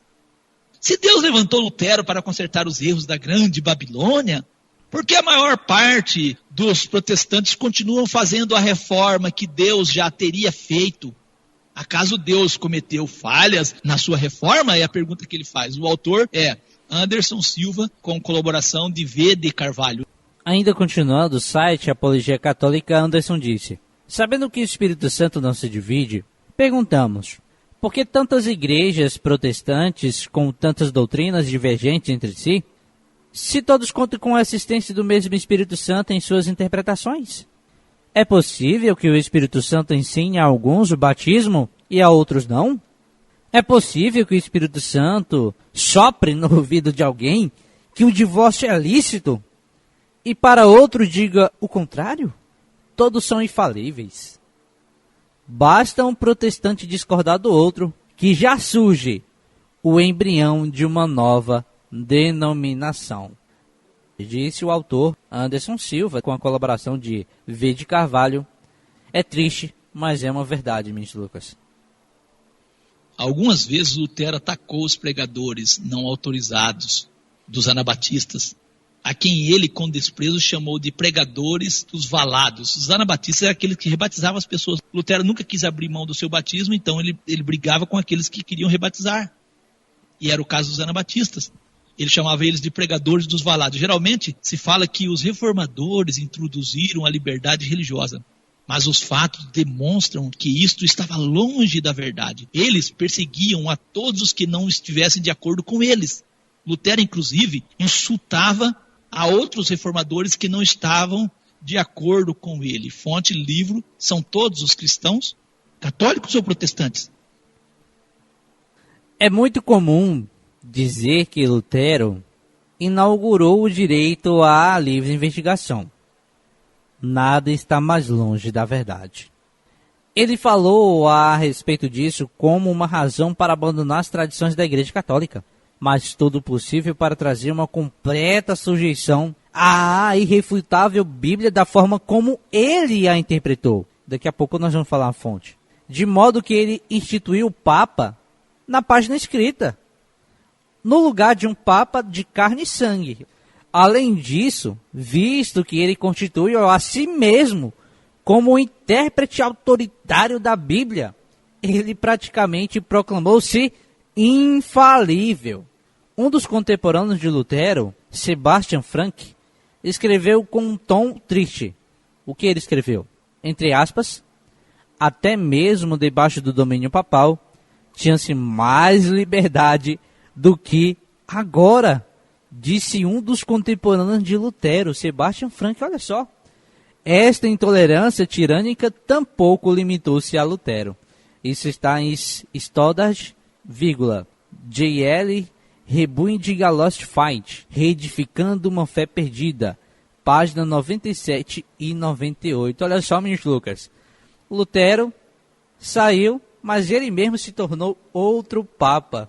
[SPEAKER 2] Se Deus levantou Lutero para consertar os erros da grande Babilônia, Porque a maior parte dos protestantes continuam fazendo a reforma que Deus já teria feito. Acaso Deus cometeu falhas na sua reforma? É a pergunta que ele faz. O autor é Anderson Silva, com colaboração de V. de Carvalho.
[SPEAKER 3] Ainda continuando, o site Apologia Católica, Anderson disse: sabendo que o Espírito Santo não se divide, perguntamos, por que tantas igrejas protestantes com tantas doutrinas divergentes entre si, se todos contam com a assistência do mesmo Espírito Santo em suas interpretações? É possível que o Espírito Santo ensine a alguns o batismo e a outros não? É possível que o Espírito Santo sopre no ouvido de alguém que o divórcio é lícito e para outro diga o contrário? Todos são infalíveis. Basta um protestante discordar do outro que já surge o embrião de uma nova denominação. Disse o autor Anderson Silva, com a colaboração de V. de Carvalho. É triste, mas é uma verdade, ministro Lucas.
[SPEAKER 2] Algumas vezes Lutero atacou os pregadores não autorizados dos anabatistas, a quem ele, com desprezo, chamou de pregadores dos valados. Os anabatistas eram aqueles que rebatizavam as pessoas. Lutero nunca quis abrir mão do seu batismo, então ele brigava com aqueles que queriam rebatizar. E era o caso dos anabatistas. Ele chamava eles de pregadores dos valados. Geralmente se fala que os reformadores introduziram a liberdade religiosa. Mas os fatos demonstram que isto estava longe da verdade. Eles perseguiam a todos os que não estivessem de acordo com eles. Lutero, inclusive, insultava a outros reformadores que não estavam de acordo com ele. Fonte, livro, são todos os cristãos, católicos ou protestantes?
[SPEAKER 3] É muito comum dizer que Lutero inaugurou o direito à livre investigação. Nada está mais longe da verdade. Ele falou a respeito disso como uma razão para abandonar as tradições da Igreja Católica, mas tudo possível para trazer uma completa sujeição à irrefutável Bíblia da forma como ele a interpretou. Daqui a pouco nós vamos falar a fonte. De modo que ele instituiu o Papa na página escrita, no lugar de um Papa de carne e sangue. Além disso, visto que ele constitui a si mesmo como o intérprete autoritário da Bíblia, ele praticamente proclamou-se infalível. Um dos contemporâneos de Lutero, Sebastian Frank, escreveu com um tom triste. O que ele escreveu? Entre aspas, até mesmo debaixo do domínio papal, tinha-se mais liberdade do que agora, disse um dos contemporâneos de Lutero, Sebastian Frank. Olha só, esta intolerância tirânica tampouco limitou-se a Lutero. Isso está em Stoddard, J.L. Rebuilding a Lost Faith, reedificando uma fé perdida, página 97 e 98. Olha só, ministro Lucas, Lutero saiu, mas ele mesmo se tornou outro Papa.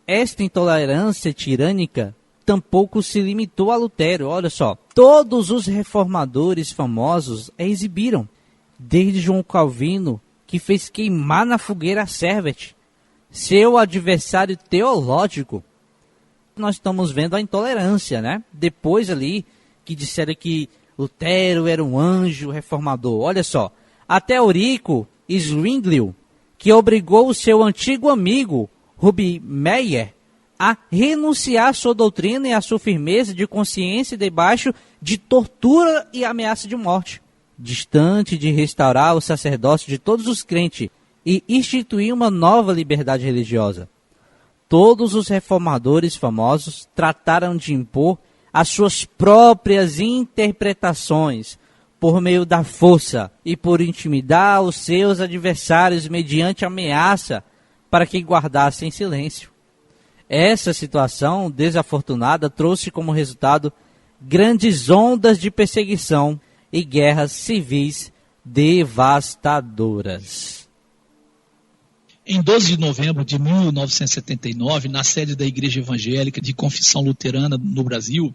[SPEAKER 3] Esta intolerância tirânica tampouco se limitou a Lutero. Olha só, todos os reformadores famosos a exibiram, desde João Calvino, que fez queimar na fogueira Servet, seu adversário teológico. Nós estamos vendo a intolerância, né? Depois ali, que disseram que Lutero era um anjo reformador. Olha só, até Eurico Zwinglio, que obrigou o seu antigo amigo, Ruby Meyer, a renunciar à sua doutrina e à sua firmeza de consciência debaixo de tortura e ameaça de morte, distante de restaurar o sacerdócio de todos os crentes e instituir uma nova liberdade religiosa. Todos os reformadores famosos trataram de impor as suas próprias interpretações por meio da força e por intimidar os seus adversários mediante ameaça para que guardassem silêncio. Essa situação desafortunada trouxe como resultado grandes ondas de perseguição e guerras civis devastadoras.
[SPEAKER 2] Em 12 de novembro de 1979, na sede da Igreja Evangélica de Confissão Luterana no Brasil,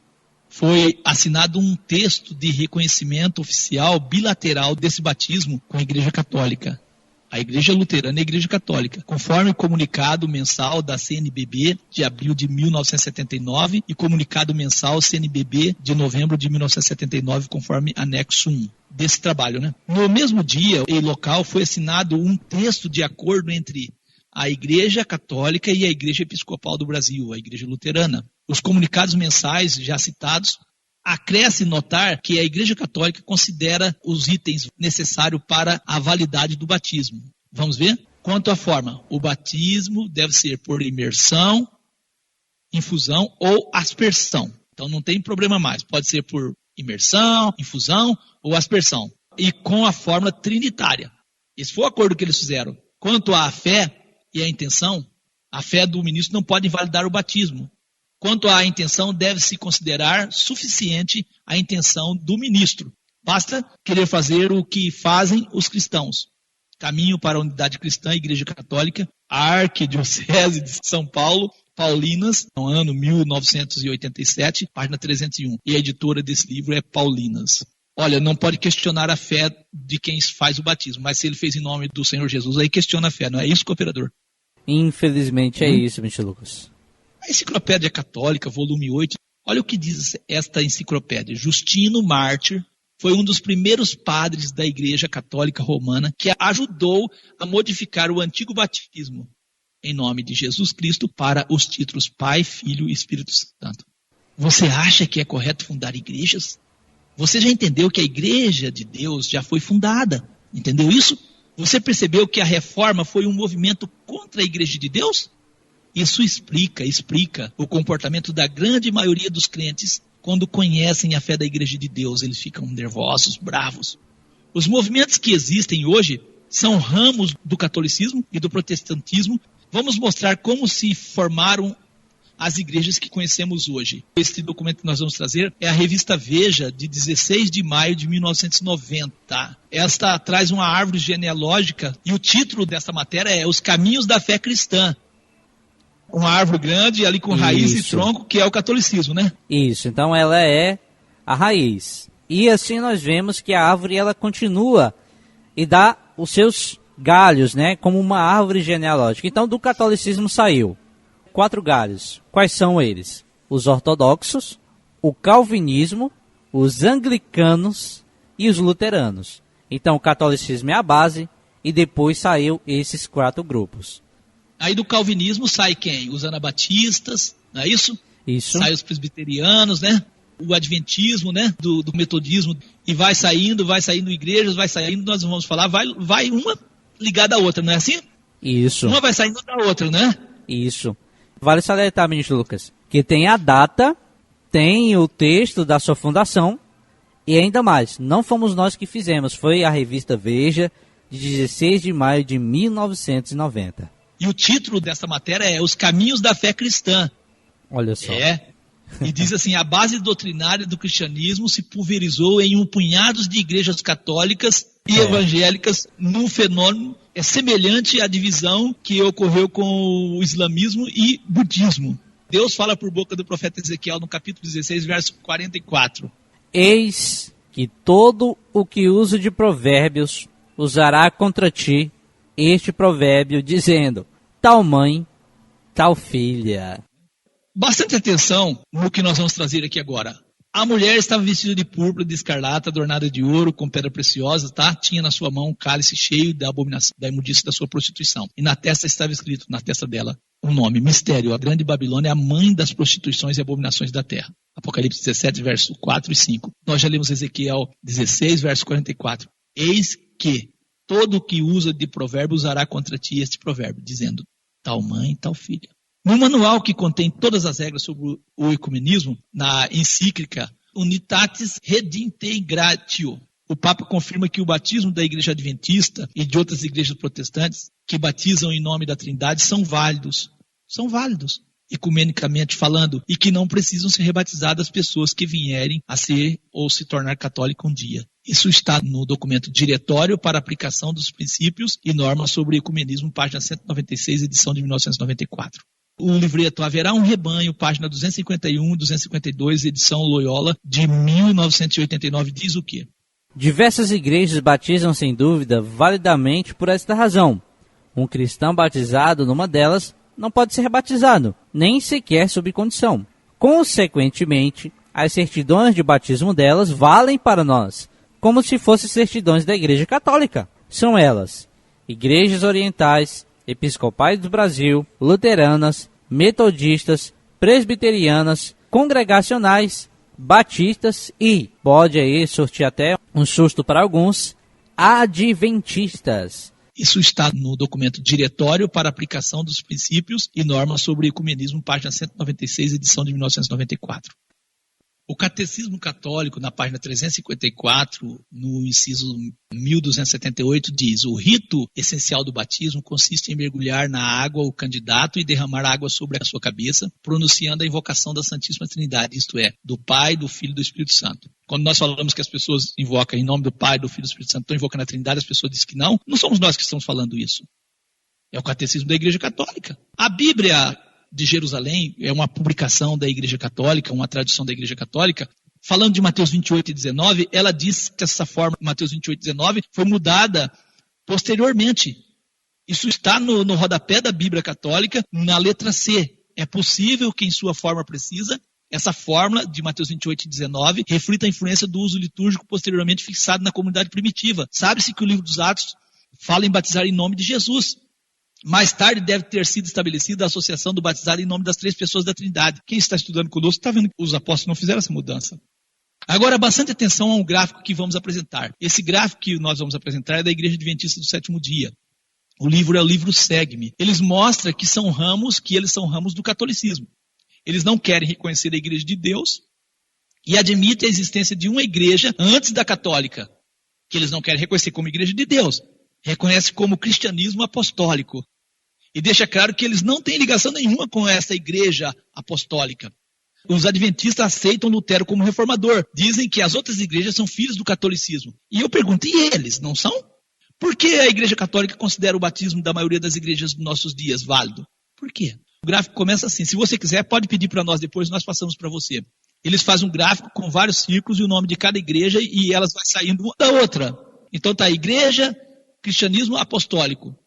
[SPEAKER 2] foi assinado um texto de reconhecimento oficial bilateral desse batismo com a Igreja Católica. a Igreja Luterana e a Igreja Católica, conforme o comunicado mensal da CNBB de abril de 1979 e comunicado mensal CNBB de novembro de 1979, conforme anexo 1 desse trabalho, né? No mesmo dia e local foi assinado um texto de acordo entre a Igreja Católica e a Igreja Episcopal do Brasil, a Igreja Luterana. Os comunicados mensais já citados acresce notar que a Igreja Católica considera os itens necessários para a validade do batismo. Vamos ver? Quanto à forma, o batismo deve ser por imersão, infusão ou aspersão. Então não tem problema mais. Pode ser por imersão, infusão ou aspersão. E com a fórmula trinitária. Esse foi o acordo que eles fizeram. Quanto à fé e à intenção, a fé do ministro não pode invalidar o batismo. Quanto à intenção, deve-se considerar suficiente a intenção do ministro. Basta querer fazer o que fazem os cristãos. Caminho para a Unidade Cristã, Igreja Católica, a Arquidiocese de São Paulo, Paulinas, no ano 1987, página 301. E a editora desse livro é Paulinas. Olha, não pode questionar a fé de quem faz o batismo, mas se ele fez em nome do Senhor Jesus, aí questiona a fé, não é isso, cooperador?
[SPEAKER 3] Infelizmente é isso, Mr. Lucas.
[SPEAKER 2] A Enciclopédia Católica, volume 8, olha o que diz esta enciclopédia. Justino Mártir foi um dos primeiros padres da Igreja Católica Romana que ajudou a modificar o antigo batismo em nome de Jesus Cristo para os títulos Pai, Filho e Espírito Santo. Você acha que é correto fundar igrejas? Você já entendeu que a Igreja de Deus já foi fundada? Entendeu isso? Você percebeu que a reforma foi um movimento contra a Igreja de Deus? Isso explica o comportamento da grande maioria dos crentes quando conhecem a fé da Igreja de Deus. Eles ficam nervosos, bravos. Os movimentos que existem hoje são ramos do catolicismo e do protestantismo. Vamos mostrar como se formaram as igrejas que conhecemos hoje. Este documento que nós vamos trazer é a revista Veja, de 16 de maio de 1990. Esta traz uma árvore genealógica e o título dessa matéria é Os Caminhos da Fé Cristã. Uma árvore grande ali com raiz e tronco, que é o catolicismo, né?
[SPEAKER 3] Isso, então ela é a raiz. E assim nós vemos que a árvore ela continua e dá os seus galhos, né? Como uma árvore genealógica. Então do catolicismo saiu 4 galhos. Quais são eles? Os ortodoxos, o calvinismo, os anglicanos e os luteranos. Então o catolicismo é a base e depois saiu esses 4 grupos.
[SPEAKER 2] Aí do calvinismo sai quem? Os anabatistas, não é isso?
[SPEAKER 3] Isso.
[SPEAKER 2] Sai os presbiterianos, né? O adventismo, né? Do metodismo. E vai saindo igrejas, vai saindo, nós vamos falar, vai uma ligada à outra, não é assim?
[SPEAKER 3] Isso.
[SPEAKER 2] Uma vai saindo da outra, né?
[SPEAKER 3] Isso. Vale salientar, ministro Lucas, que tem a data, tem o texto da sua fundação e ainda mais, não fomos nós que fizemos, foi a revista Veja, de 16 de maio de 1990.
[SPEAKER 2] E o título dessa matéria é Os Caminhos da Fé Cristã.
[SPEAKER 3] Olha só.
[SPEAKER 2] E diz assim, a base doutrinária do cristianismo se pulverizou em um punhado de igrejas católicas e evangélicas num fenômeno semelhante à divisão que ocorreu com o islamismo e budismo. Deus fala por boca do profeta Ezequiel no capítulo 16, verso 44.
[SPEAKER 3] Eis que todo o que usa de provérbios usará contra ti este provérbio, dizendo, tal mãe, tal filha.
[SPEAKER 2] Bastante atenção no que nós vamos trazer aqui agora. A mulher estava vestida de púrpura, de escarlata, adornada de ouro, com pedra preciosa, tá? Tinha na sua mão um cálice cheio da abominação, da imundícia da sua prostituição. E na testa estava escrito, na testa dela, um nome, mistério, a grande Babilônia é a mãe das prostituições e abominações da terra. Apocalipse 17, verso 4 e 5. Nós já lemos Ezequiel 16, verso 44. Eis que todo o que usa de provérbio usará contra ti este provérbio, dizendo, tal mãe, tal filha. No manual que contém todas as regras sobre o ecumenismo, na encíclica Unitatis Redintegratio, o Papa confirma que o batismo da Igreja Adventista e de outras igrejas protestantes que batizam em nome da Trindade são válidos, ecumenicamente falando, e que não precisam ser rebatizadas pessoas que vierem a ser ou se tornar católico um dia. Isso está no documento Diretório para Aplicação dos Princípios e Normas sobre Ecumenismo, página 196, edição de 1994. O livreto Haverá um Rebanho, página 251 e 252, edição Loyola, de 1989, diz o quê?
[SPEAKER 3] Diversas igrejas batizam sem dúvida validamente por esta razão. Um cristão batizado numa delas não pode ser rebatizado, nem sequer sob condição. Consequentemente, as certidões de batismo delas valem para nós, como se fossem certidões da Igreja Católica. São elas: igrejas orientais, episcopais do Brasil, luteranas, metodistas, presbiterianas, congregacionais, batistas e, pode aí sortir até um susto para alguns, adventistas.
[SPEAKER 2] Isso está no documento Diretório para Aplicação dos Princípios e Normas sobre Ecumenismo, página 196, edição de 1994. O Catecismo Católico, na página 354, no inciso 1278, diz: o rito essencial do batismo consiste em mergulhar na água o candidato e derramar água sobre a sua cabeça, pronunciando a invocação da Santíssima Trindade, isto é, do Pai, do Filho e do Espírito Santo. Quando nós falamos que as pessoas invocam em nome do Pai, do Filho e do Espírito Santo, estão invocando a Trindade, as pessoas dizem que não somos nós que estamos falando isso. É o Catecismo da Igreja Católica. A Bíblia de Jerusalém é uma publicação da Igreja Católica, uma tradução da Igreja Católica. Falando de Mateus 28 e 19, ela diz que essa forma, Mateus 28 e 19, foi mudada posteriormente. Isso está no rodapé da Bíblia Católica, na letra C. É possível que em sua forma precisa, essa fórmula de Mateus 28 e 19 reflita a influência do uso litúrgico posteriormente fixado na comunidade primitiva. Sabe-se que o livro dos Atos fala em batizar em nome de Jesus. Mais tarde deve ter sido estabelecida a associação do batizado em nome das três pessoas da Trindade. Quem está estudando conosco está vendo que os apóstolos não fizeram essa mudança. Agora, bastante atenção a um gráfico que vamos apresentar. Esse gráfico que nós vamos apresentar é da Igreja Adventista do Sétimo Dia. O livro é o livro Segue-me. Eles mostram que eles são ramos do catolicismo. Eles não querem reconhecer a Igreja de Deus e admitem a existência de uma igreja antes da católica, que eles não querem reconhecer como Igreja de Deus. Reconhece como cristianismo apostólico. E deixa claro que eles não têm ligação nenhuma com essa igreja apostólica. Os adventistas aceitam Lutero como reformador. Dizem que as outras igrejas são filhos do catolicismo. E eu pergunto, e eles, não são? Por que a Igreja Católica considera o batismo da maioria das igrejas dos nossos dias válido? Por quê? O gráfico começa assim. Se você quiser, pode pedir para nós depois, nós passamos para você. Eles fazem um gráfico com vários círculos e o nome de cada igreja e elas vão saindo uma da outra. Então está a igreja, cristianismo apostólico.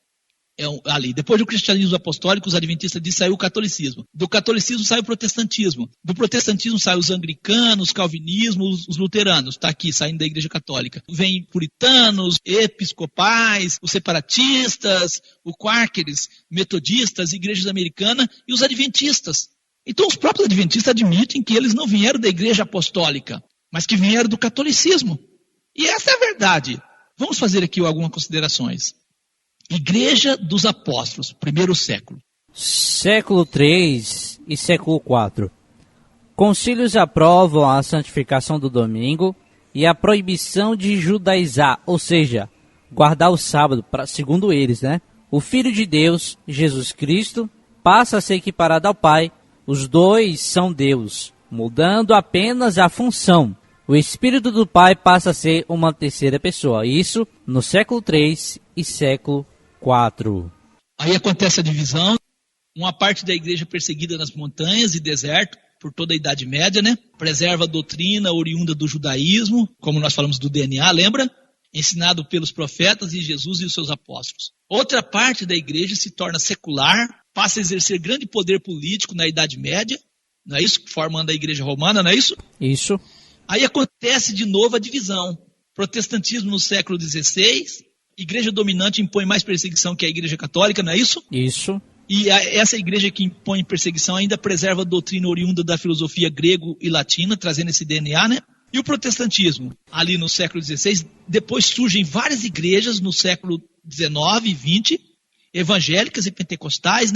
[SPEAKER 2] Ali. Depois do cristianismo apostólico, os adventistas dizem que saiu o catolicismo. Do catolicismo sai o protestantismo. Do protestantismo saem os anglicanos, calvinismos, os luteranos. Está aqui, saindo da Igreja Católica. Vem puritanos, episcopais, os separatistas, os quáqueres, metodistas, igrejas americanas e os adventistas. Então os próprios adventistas admitem que eles não vieram da Igreja Apostólica, mas que vieram do catolicismo. E essa é a verdade. Vamos fazer aqui algumas considerações. Igreja dos Apóstolos, primeiro século.
[SPEAKER 3] Século III e século IV. Concílios aprovam a santificação do domingo e a proibição de judaizar, ou seja, guardar o sábado, segundo eles, O Filho de Deus, Jesus Cristo, passa a ser equiparado ao Pai. Os dois são Deus, mudando apenas a função. O Espírito do Pai passa a ser uma terceira pessoa. Isso no século III e século IV.
[SPEAKER 2] Aí acontece a divisão. Uma parte da igreja perseguida nas montanhas e deserto, por toda a Idade Média, Preserva a doutrina oriunda do judaísmo, como nós falamos do DNA, lembra? Ensinado pelos profetas e Jesus e os seus apóstolos. Outra parte da igreja se torna secular, passa a exercer grande poder político na Idade Média, não é isso? Formando a igreja romana, não é isso?
[SPEAKER 3] Isso.
[SPEAKER 2] Aí acontece de novo a divisão. Protestantismo no século XVI, igreja dominante impõe mais perseguição que a Igreja Católica, não é isso?
[SPEAKER 3] Isso.
[SPEAKER 2] E essa igreja que impõe perseguição ainda preserva a doutrina oriunda da filosofia grego e latina, trazendo esse DNA, E o protestantismo, ali no século XVI, depois surgem várias igrejas no século XIX e XX, evangélicas e pentecostais,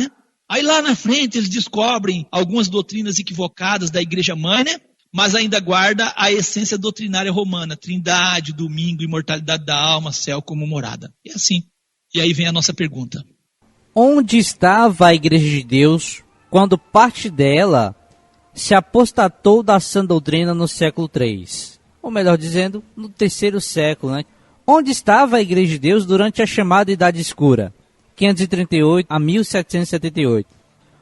[SPEAKER 2] Aí lá na frente eles descobrem algumas doutrinas equivocadas da igreja mãe, mas ainda guarda a essência doutrinária romana, trindade, domingo, imortalidade da alma, céu como morada. E assim. E aí vem a nossa pergunta.
[SPEAKER 3] Onde estava a Igreja de Deus quando parte dela se apostatou da sã doutrina no século III? Ou melhor dizendo, no terceiro século, Onde estava a Igreja de Deus durante a chamada Idade Escura, 538 a 1778?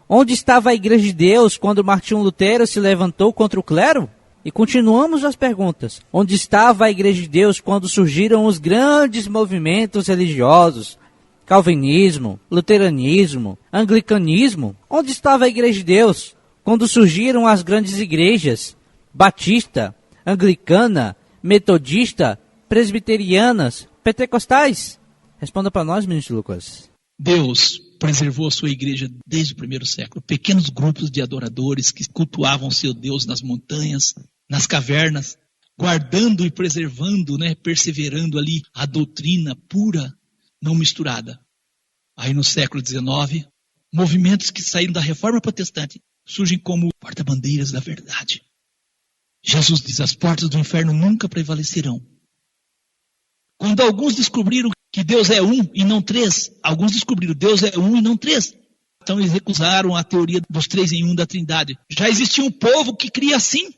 [SPEAKER 3] Onde estava a Igreja de Deus quando Martinho Lutero se levantou contra o clero? E continuamos as perguntas. Onde estava a Igreja de Deus quando surgiram os grandes movimentos religiosos? Calvinismo, luteranismo, anglicanismo? Onde estava a Igreja de Deus quando surgiram as grandes igrejas? Batista, anglicana, metodista, presbiterianas, pentecostais? Responda para nós, ministro Lucas.
[SPEAKER 2] Deus preservou a sua igreja desde o primeiro século. Pequenos grupos de adoradores que cultuavam seu Deus nas montanhas, nas cavernas, guardando e preservando, perseverando ali a doutrina pura, não misturada. Aí no século XIX, movimentos que saíram da Reforma Protestante surgem como porta-bandeiras da verdade. Jesus diz, as portas do inferno nunca prevalecerão. Quando alguns descobriram que Deus é um e não três, alguns descobriram que Deus é um e não três. Então eles recusaram a teoria dos três em um da Trindade. Já existia um povo que cria assim.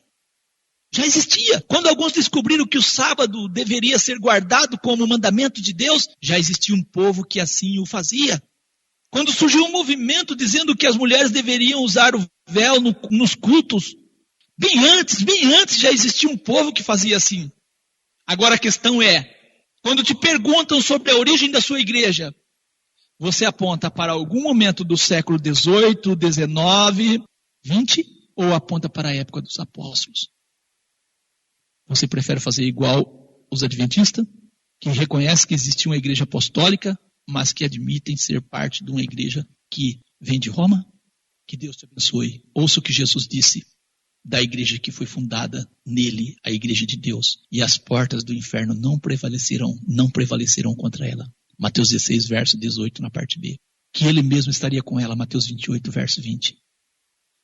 [SPEAKER 2] Já existia. Quando alguns descobriram que o sábado deveria ser guardado como mandamento de Deus, já existia um povo que assim o fazia. Quando surgiu um movimento dizendo que as mulheres deveriam usar o véu nos cultos, bem antes já existia um povo que fazia assim. Agora a questão é, quando te perguntam sobre a origem da sua igreja, você aponta para algum momento do século XVIII, XIX, XX, ou aponta para a época dos apóstolos? Você prefere fazer igual os adventistas, que reconhecem que existia uma igreja apostólica, mas que admitem ser parte de uma igreja que vem de Roma? Que Deus te abençoe. Ouça o que Jesus disse da igreja que foi fundada nele, a igreja de Deus. E as portas do inferno não prevalecerão contra ela. Mateus 16, verso 18, na parte B. Que ele mesmo estaria com ela, Mateus 28, verso 20.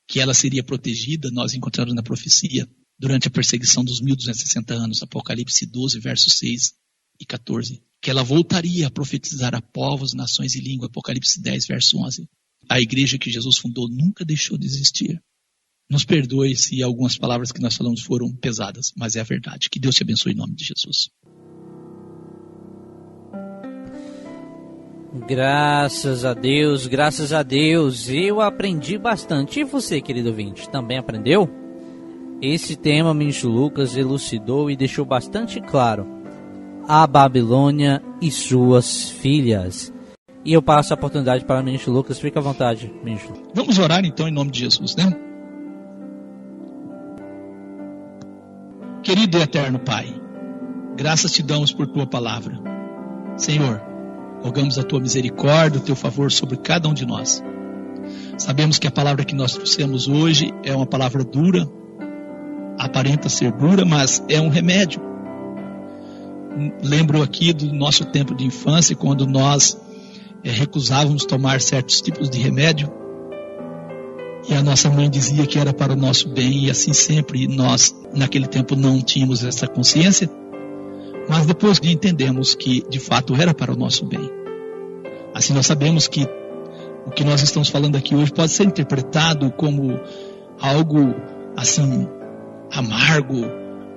[SPEAKER 2] Que ela seria protegida, nós encontramos na profecia, durante a perseguição dos 1260 anos, Apocalipse 12, versos 6 e 14. Que ela voltaria a profetizar a povos, nações e língua, Apocalipse 10, verso 11. A igreja que Jesus fundou nunca deixou de existir. Nos perdoe se algumas palavras que nós falamos foram pesadas, mas é a verdade. Que Deus te abençoe em nome de Jesus.
[SPEAKER 3] Graças a Deus, graças a Deus. Eu aprendi bastante. E você, querido ouvinte, também aprendeu? Esse tema, ministro Lucas elucidou e deixou bastante claro a Babilônia e suas filhas. E eu passo a oportunidade para o ministro Lucas. Fique à vontade, ministro.
[SPEAKER 2] Vamos orar então em nome de Jesus, né? Querido e eterno Pai, graças te damos por tua palavra. Senhor, rogamos a tua misericórdia, o teu favor sobre cada um de nós. Sabemos que a palavra que nós trouxemos hoje é uma palavra dura, aparenta ser dura, mas é um remédio. Lembro aqui do nosso tempo de infância, quando nós recusávamos tomar certos tipos de remédio, e a nossa mãe dizia que era para o nosso bem, e assim sempre nós, naquele tempo, não tínhamos essa consciência, mas depois entendemos que de fato era para o nosso bem. Assim nós sabemos que o que nós estamos falando aqui hoje pode ser interpretado como algo assim amargo,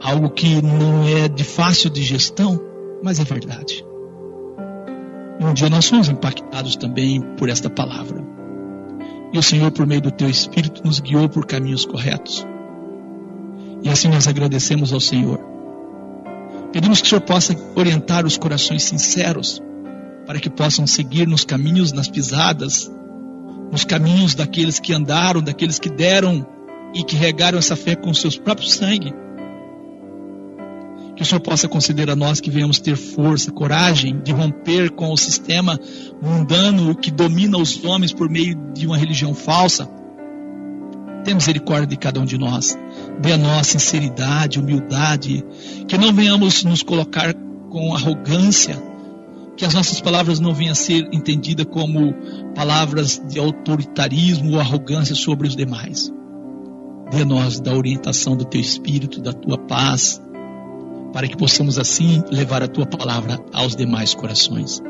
[SPEAKER 2] algo que não é de fácil digestão, mas é verdade. E um dia nós fomos impactados também por esta palavra. E o Senhor, por meio do teu Espírito, nos guiou por caminhos corretos. E assim nós agradecemos ao Senhor. Pedimos que o Senhor possa orientar os corações sinceros, para que possam seguir nos caminhos, nas pisadas, nos caminhos daqueles que andaram, daqueles que deram e que regaram essa fé com o seu próprio sangue. Que o Senhor possa conceder a nós que venhamos ter força, coragem de romper com o sistema mundano que domina os homens por meio de uma religião falsa. Tenha misericórdia de cada um de nós. Dê a nós sinceridade, humildade. Que não venhamos nos colocar com arrogância. Que as nossas palavras não venham a ser entendidas como palavras de autoritarismo ou arrogância sobre os demais. Dê a nós da orientação do teu Espírito, da tua paz, para que possamos assim levar a tua palavra aos demais corações.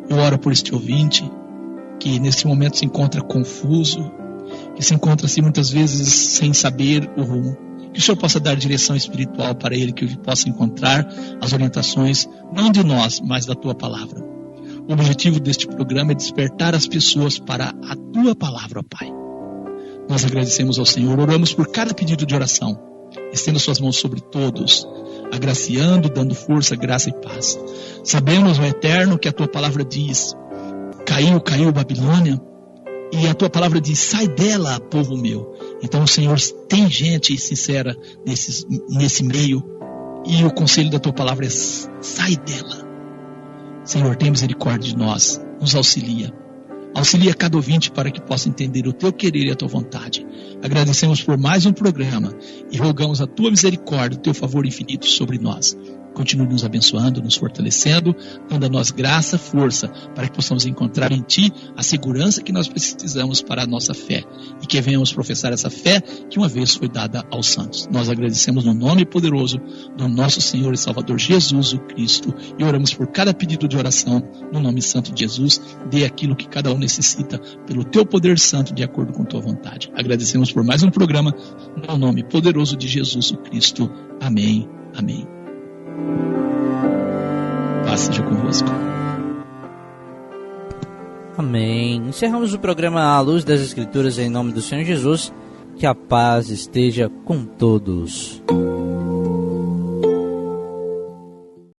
[SPEAKER 2] Eu oro por este ouvinte, que nesse momento se encontra confuso, que se encontra assim muitas vezes sem saber o rumo. Que o Senhor possa dar direção espiritual para ele, que ele possa encontrar as orientações, não de nós, mas da tua palavra. O objetivo deste programa é despertar as pessoas para a tua palavra, ó Pai. Nós agradecemos ao Senhor, oramos por cada pedido de oração. estenda suas mãos sobre todos, agraciando, dando força, graça e paz. Sabemos, ó Eterno, que a tua palavra diz: caiu Babilônia, e a tua palavra diz: sai dela, povo meu. Então, Senhor, tem gente sincera nesse meio, e o conselho da tua palavra é: sai dela. Senhor, tem misericórdia de nós, nos auxilia. Auxilia cada ouvinte para que possa entender o teu querer e a tua vontade. Agradecemos por mais um programa e rogamos a tua misericórdia, o teu favor infinito sobre nós. Continue nos abençoando, nos fortalecendo, dando a nós graça, força, para que possamos encontrar em Ti a segurança que nós precisamos para a nossa fé, e que venhamos professar essa fé que uma vez foi dada aos santos. Nós agradecemos no nome poderoso do nosso Senhor e Salvador Jesus o Cristo, e oramos por cada pedido de oração no nome santo de Jesus. Dê aquilo que cada um necessita pelo Teu poder santo, de acordo com Tua vontade. Agradecemos por mais um programa no nome poderoso de Jesus o Cristo. Amém. Amém. Paz seja convosco.
[SPEAKER 3] Amém. Encerramos o programa à luz das Escrituras em nome do Senhor Jesus. Que a paz esteja com todos.